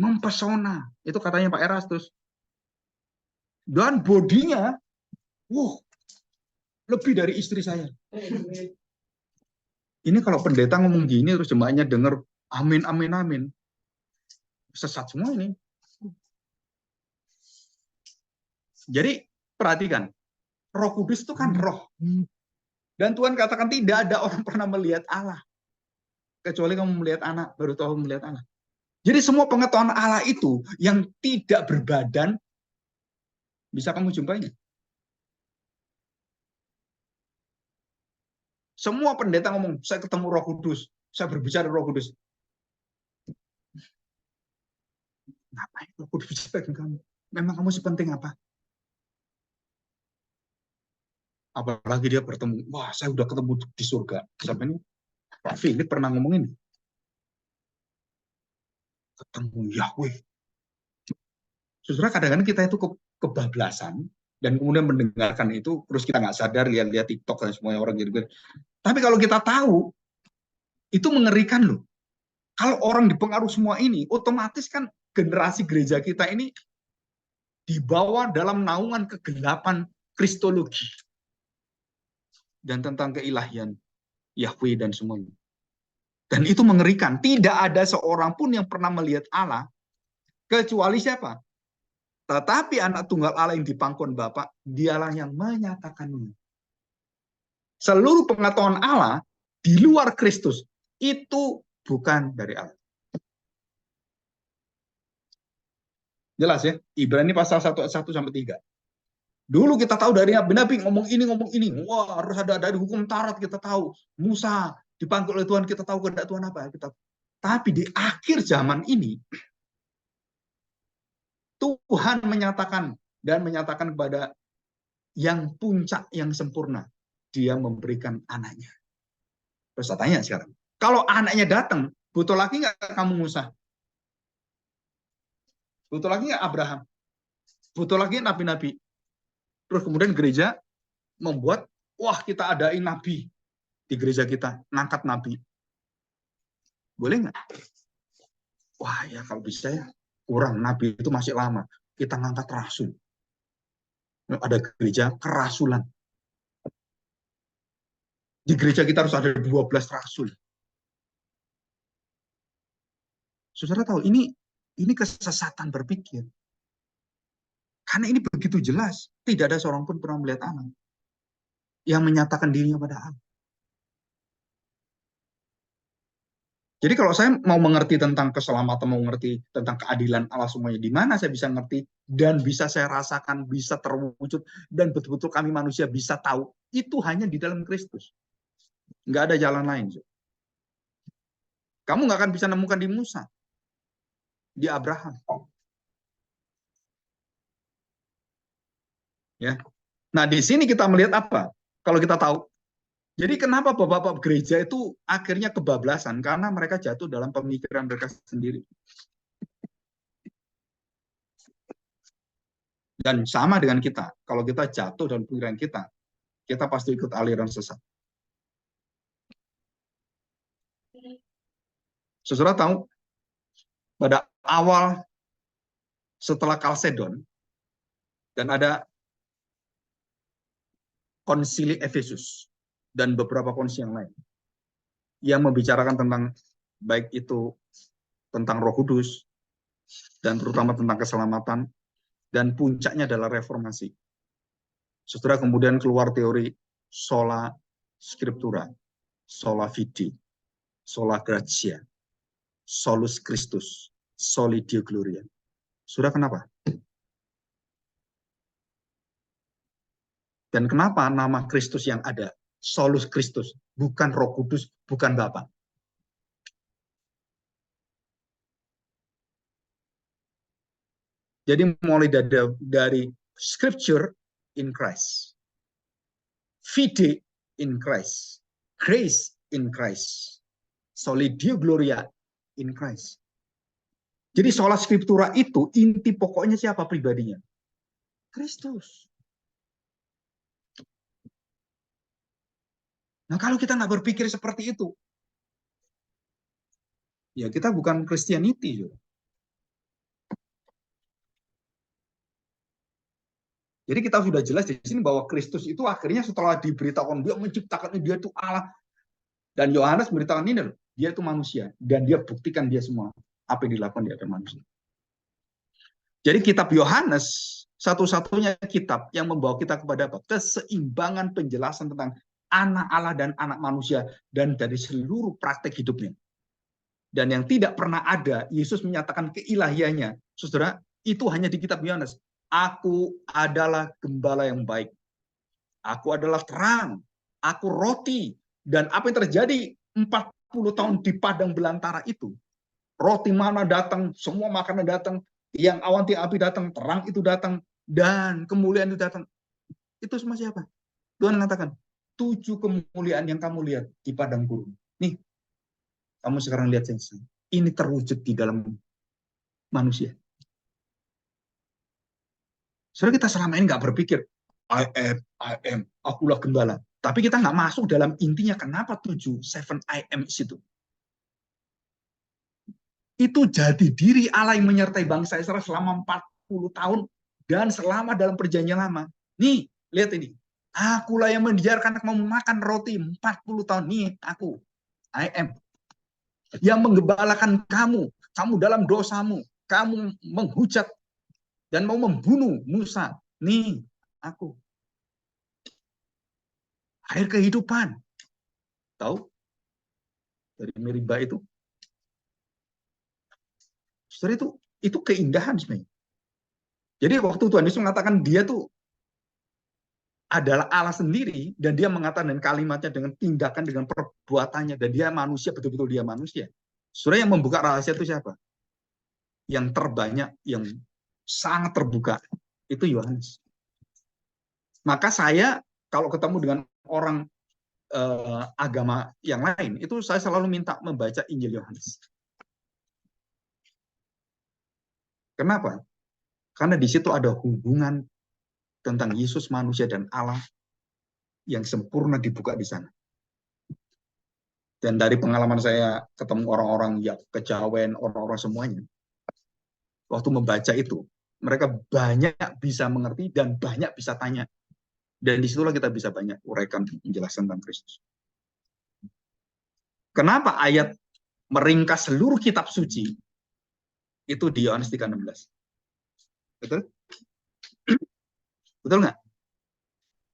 mempesona. Itu katanya Pak Erastus. Dan bodinya, lebih dari istri saya. Ini kalau pendeta ngomong gini, terus jemaahnya dengar, amin, amin, amin. Sesat semua ini. Jadi, perhatikan. Roh Kudus itu kan roh. Dan Tuhan katakan tidak ada orang pernah melihat Allah. Kecuali kamu melihat anak, baru tahu melihat Allah. Jadi semua pengetahuan Allah itu yang tidak berbadan, bisa kamu jumpainya. Semua pendeta ngomong, saya ketemu Roh Kudus, saya berbicara Roh Kudus. Ngapain Roh Kudus bicara dengan kamu? Memang kamu sepenting apa? Apalagi dia bertemu, wah saya udah ketemu di surga. Sampai ini Pak Philip pernah ngomongin, ketemu Yahweh. Saudara, kadang-kadang kita itu kebablasan, dan kemudian mendengarkan itu, terus kita nggak sadar, lihat-lihat TikTok dan semuanya orang gitu. Tapi kalau kita tahu, Itu mengerikan loh. Kalau orang dipengaruh semua ini, otomatis kan generasi gereja kita ini dibawa dalam naungan kegelapan kristologi dan tentang keilahian Yahweh dan semuanya. Dan itu mengerikan. Tidak ada seorang pun yang pernah melihat Allah kecuali siapa? Tetapi anak tunggal Allah yang dipangkuan Bapa, dialah yang menyatakannya. Seluruh pengetahuan Allah di luar Kristus itu bukan dari Allah. Jelas ya? Ibrani pasal 1 ayat 1 sampai 3. Dulu kita tahu dari nabi-nabi ngomong ini. Wah, harus ada dari hukum Taurat kita tahu. Musa dipanggil oleh Tuhan, kita tahu kehendak Tuhan apa. Tapi di akhir zaman ini Tuhan menyatakan kepada yang puncak yang sempurna, dia memberikan anaknya. Terus saya tanya sekarang, kalau anaknya datang, butuh lagi nggak kamu Musa? Butuh lagi nggak Abraham? Butuh lagi nabi-nabi? Terus kemudian gereja membuat, wah kita adain nabi di gereja kita, ngangkat nabi. Boleh nggak? Wah ya kalau bisa ya, kurang, nabi itu masih lama. Kita ngangkat rasul. Ada gereja kerasulan. Di gereja kita harus ada 12 rasul. Saudara tahu, ini kesesatan berpikir. Karena ini begitu jelas, tidak ada seorang pun pernah melihat Allah yang menyatakan dirinya pada Allah. Jadi kalau saya mau mengerti tentang keselamatan, mau mengerti tentang keadilan Allah semuanya, di mana saya bisa ngerti dan bisa saya rasakan, bisa terwujud, dan betul-betul kami manusia bisa tahu, itu hanya di dalam Kristus. Nggak ada jalan lain. Kamu nggak akan bisa nemukan di Musa, di Abraham. Ya. Nah, di sini kita melihat apa? Kalau kita tahu, jadi kenapa bapak-bapak gereja itu akhirnya kebablasan? Karena mereka jatuh dalam pemikiran mereka sendiri. Dan sama dengan kita, kalau kita jatuh dalam pemikiran kita pasti ikut aliran sesat. Saudara tahu, pada awal setelah Kalsedon, dan ada konsili Efesus, dan beberapa konsili yang lain, yang membicarakan tentang, baik itu tentang Roh Kudus, dan terutama tentang keselamatan, dan puncaknya adalah reformasi. Saudara kemudian keluar teori sola scriptura, sola fide, sola gratia, solus Christus, soli Deo gloria. Saudara kenapa? Dan kenapa nama Kristus yang ada, solus Christus, bukan Roh Kudus, bukan Bapa? Jadi mulai dari scripture in Christ, fide in Christ, grace in Christ, soli Deo gloria in Christ. Jadi sola scriptura itu inti pokoknya siapa pribadinya? Kristus. Nah kalau kita nggak berpikir seperti itu, ya kita bukan Christianity. Jadi kita sudah jelas di sini bahwa Kristus itu akhirnya setelah diberitakan dia menciptakan, dia itu Allah, dan Yohanes memberitakan ini, dia itu manusia, dan dia buktikan dia semua apa yang dilakukan di hadapan manusia. Jadi kitab Yohanes satu-satunya kitab yang membawa kita kepada apa? Keseimbangan penjelasan tentang anak Allah dan anak manusia, dan dari seluruh praktek hidupnya. Dan yang tidak pernah ada, Yesus menyatakan keilahiannya, saudara, itu hanya di kitab Yohanes. Aku adalah gembala yang baik. Aku adalah terang. Aku roti. Dan apa yang terjadi 40 tahun di padang belantara itu, roti mana datang, semua makanan datang, yang awan tiap api datang, terang itu datang, dan kemuliaan itu datang. Itu semua siapa? Tuhan mengatakan, 7 kemuliaan yang kamu lihat di padang gurun. Nih, kamu sekarang lihat saya. Ini terwujud di dalam manusia. Soalnya kita selama ini nggak berpikir, I am, akulah gembala. Tapi kita nggak masuk dalam intinya kenapa 7, 7 I am situ. Itu jati diri Allah yang menyertai bangsa Israel selama 40 tahun dan selama dalam perjanjian lama. Nih, lihat ini. Akulah yang membiarkan kamu makan roti 40 tahun. Nih, aku. I am. Yang menggembalakan kamu. Kamu dalam dosamu. Kamu menghujat dan mau membunuh Musa. Nih, aku. Air kehidupan. Tahu? Dari Meriba itu. Saudara, itu keindahan sebenarnya. Jadi waktu Tuhan Yesus mengatakan dia tuh adalah Allah sendiri, dan dia mengatakan dengan kalimatnya, dengan tindakan, dengan perbuatannya, dan dia manusia, betul-betul dia manusia. Saudara, yang membuka rahasia itu siapa? Yang terbanyak, yang sangat terbuka, itu Yohanes. Maka saya kalau ketemu dengan orang agama yang lain, itu saya selalu minta membaca Injil Yohanes. Kenapa? Karena di situ ada hubungan tentang Yesus manusia dan Allah yang sempurna dibuka di sana. Dan dari pengalaman saya ketemu orang-orang yang kejawen, orang-orang semuanya, waktu membaca itu, mereka banyak bisa mengerti dan banyak bisa tanya. Dan disitulah kita bisa banyak uraikan penjelasan tentang Kristus. Kenapa ayat meringkas seluruh kitab suci itu di Yohanes 3:16? Betul? Betul nggak?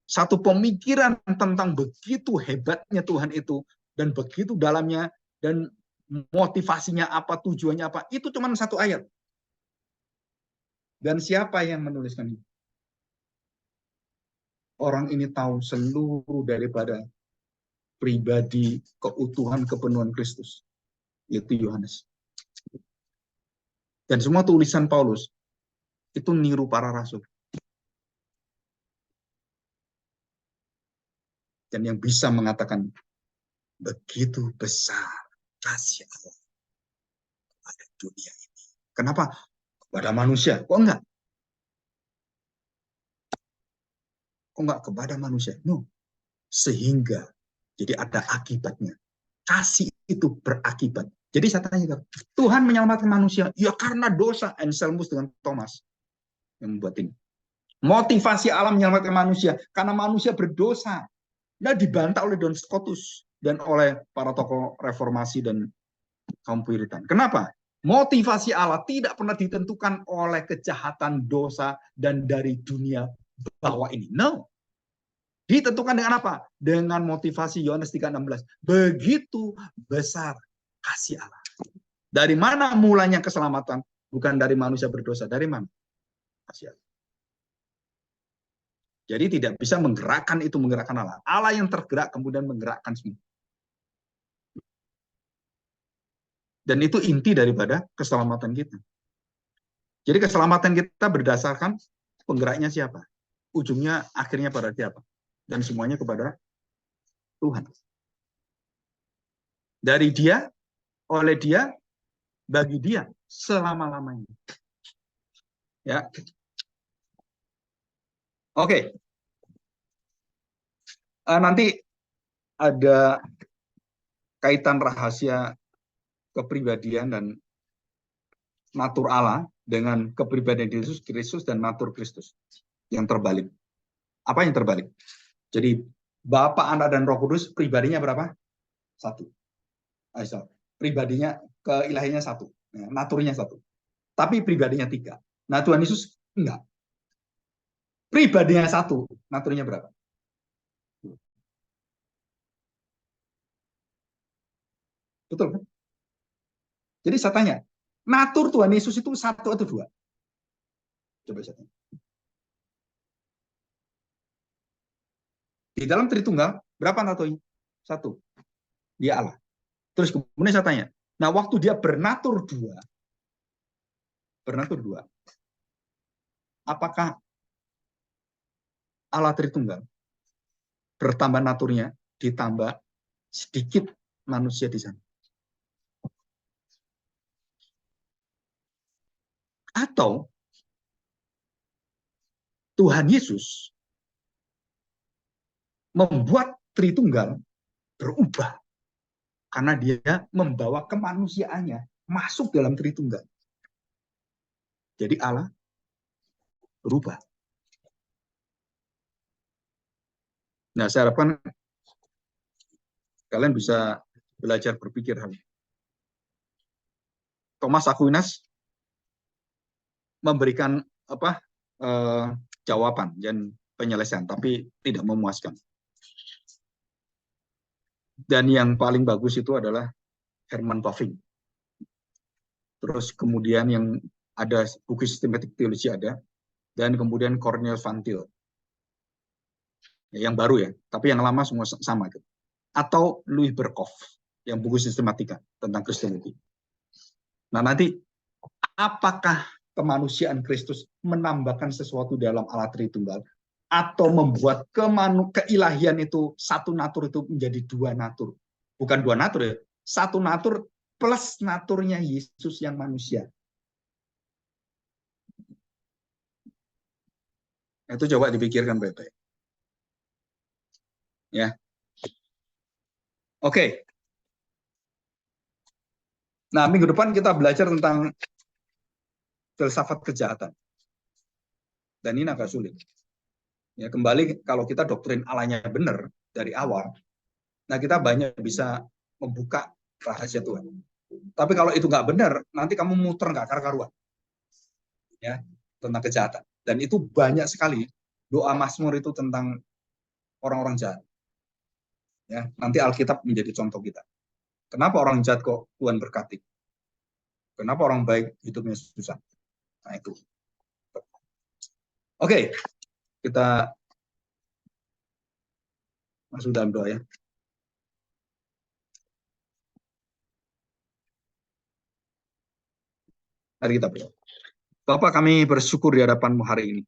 Satu pemikiran tentang begitu hebatnya Tuhan itu, dan begitu dalamnya, dan motivasinya apa, tujuannya apa, itu cuma satu ayat. Dan siapa yang menuliskan itu? Orang ini tahu seluruh daripada pribadi keutuhan kepenuhan Kristus, yaitu Yohanes. Dan semua tulisan Paulus itu niru para rasul. Dan yang bisa mengatakan begitu besar kasih Allah pada dunia ini. Kenapa? Kepada manusia. Kok enggak? Kok enggak kepada manusia? No. Sehingga jadi ada akibatnya. Kasih itu berakibat. Jadi saya tanya, Tuhan menyelamatkan manusia ya karena dosa. Anselmus dengan Thomas yang membuat ini. Motivasi alam menyelamatkan manusia karena manusia berdosa. Nah, dibantah oleh Don Scotus dan oleh para tokoh reformasi dan kaum Puritan. Kenapa? Motivasi Allah tidak pernah ditentukan oleh kejahatan dosa dan dari dunia bawah ini. No. Ditentukan dengan apa? Dengan motivasi Yohanes 3:16. Begitu besar kasih Allah. Dari mana mulanya keselamatan? Bukan dari manusia berdosa. Dari mana? Kasih Allah. Jadi tidak bisa menggerakkan itu, menggerakkan Allah. Allah yang tergerak kemudian menggerakkan semua. Dan itu inti daripada keselamatan kita. Jadi keselamatan kita berdasarkan penggeraknya siapa? Ujungnya akhirnya pada siapa? Dan semuanya kepada Tuhan. Dari dia, oleh dia, bagi dia, selama-lamanya. Ya. Oke. Nanti ada kaitan rahasia kepribadian dan natur Allah dengan kepribadian Yesus Kristus dan natur Kristus yang terbalik. Apa yang terbalik? Jadi Bapa, Anak, dan Roh Kudus pribadinya berapa? Satu. Pribadinya, keilahiannya satu. Naturnya satu. Tapi pribadinya tiga. Nah, Tuhan Yesus enggak. Pribadinya satu. Naturnya berapa? Betul kan? Jadi saya tanya, natur Tuhan Yesus itu satu atau dua? Coba saya tanya. Di dalam Tritunggal, berapa naturnya? Satu. Dia Allah. Terus kemudian saya tanya, nah waktu dia bernatur dua, apakah Allah Tritunggal bertambah naturnya, ditambah sedikit manusia di sana? Atau Tuhan Yesus membuat Tritunggal berubah karena dia membawa kemanusiaannya masuk dalam Tritunggal. Jadi Allah berubah. Nah, saya harapkan kalian bisa belajar berpikir hal ini. Thomas Aquinas memberikan jawaban dan penyelesaian, tapi tidak memuaskan. Dan yang paling bagus itu adalah Herman Bavinck. Terus kemudian yang ada buku sistematik teologi ada, dan kemudian Cornel van Til. Yang baru ya, tapi yang lama semua sama. Atau Louis Berkhof, yang buku sistematika tentang Kristiani. Nah, nanti apakah kemanusiaan Kristus menambahkan sesuatu dalam Allah Tritunggal atau membuat keilahian itu satu natur itu menjadi dua natur? Bukan dua natur ya, satu natur plus naturnya Yesus yang manusia. Itu coba dipikirkan baik-baik. Ya. Oke. Nah, minggu depan kita belajar tentang filsafat kejahatan. Dan ini agak sulit. Ya, kembali kalau kita doktrin Allahnya benar dari awal, nah kita banyak bisa membuka rahasia Tuhan. Tapi kalau itu nggak benar, nanti kamu muter nggak karu-karuan. Ya, tentang kejahatan. Dan itu banyak sekali doa Mazmur itu tentang orang-orang jahat. Ya, nanti Alkitab menjadi contoh kita. Kenapa orang jahat kok Tuhan berkati? Kenapa orang baik hidupnya susah? Nah itu. Oke, kita masuk dalam doa ya. Mari kita berdoa. Bapak, kami bersyukur di hadapan-Mu hari ini.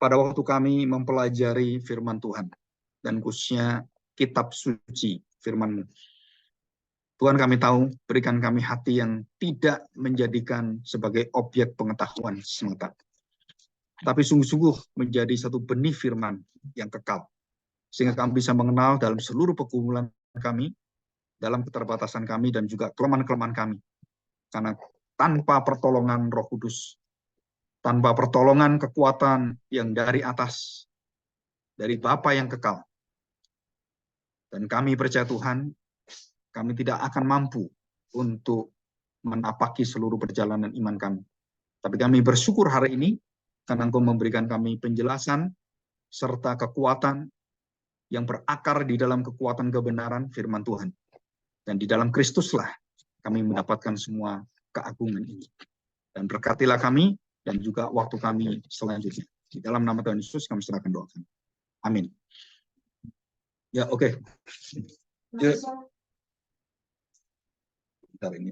Pada waktu kami mempelajari firman Tuhan, dan khususnya kitab suci firman-Mu. Tuhan, kami tahu, berikan kami hati yang tidak menjadikan sebagai objek pengetahuan semata, tapi sungguh-sungguh menjadi satu benih firman yang kekal, sehingga kami bisa mengenal dalam seluruh pergumulan kami, dalam keterbatasan kami, dan juga kelemahan-kelemahan kami. Karena tanpa pertolongan Roh Kudus, tanpa pertolongan kekuatan yang dari atas, dari Bapa yang kekal, dan kami percaya Tuhan, kami tidak akan mampu untuk menapaki seluruh perjalanan iman kami. Tapi kami bersyukur hari ini, karena Engkau memberikan kami penjelasan, serta kekuatan yang berakar di dalam kekuatan kebenaran firman Tuhan. Dan di dalam Kristuslah kami mendapatkan semua keagungan ini. Dan berkatilah kami, dan juga waktu kami selanjutnya. Di dalam nama Tuhan Yesus kami serahkan doa kami. Amin. Ya, oke. Bentar, ini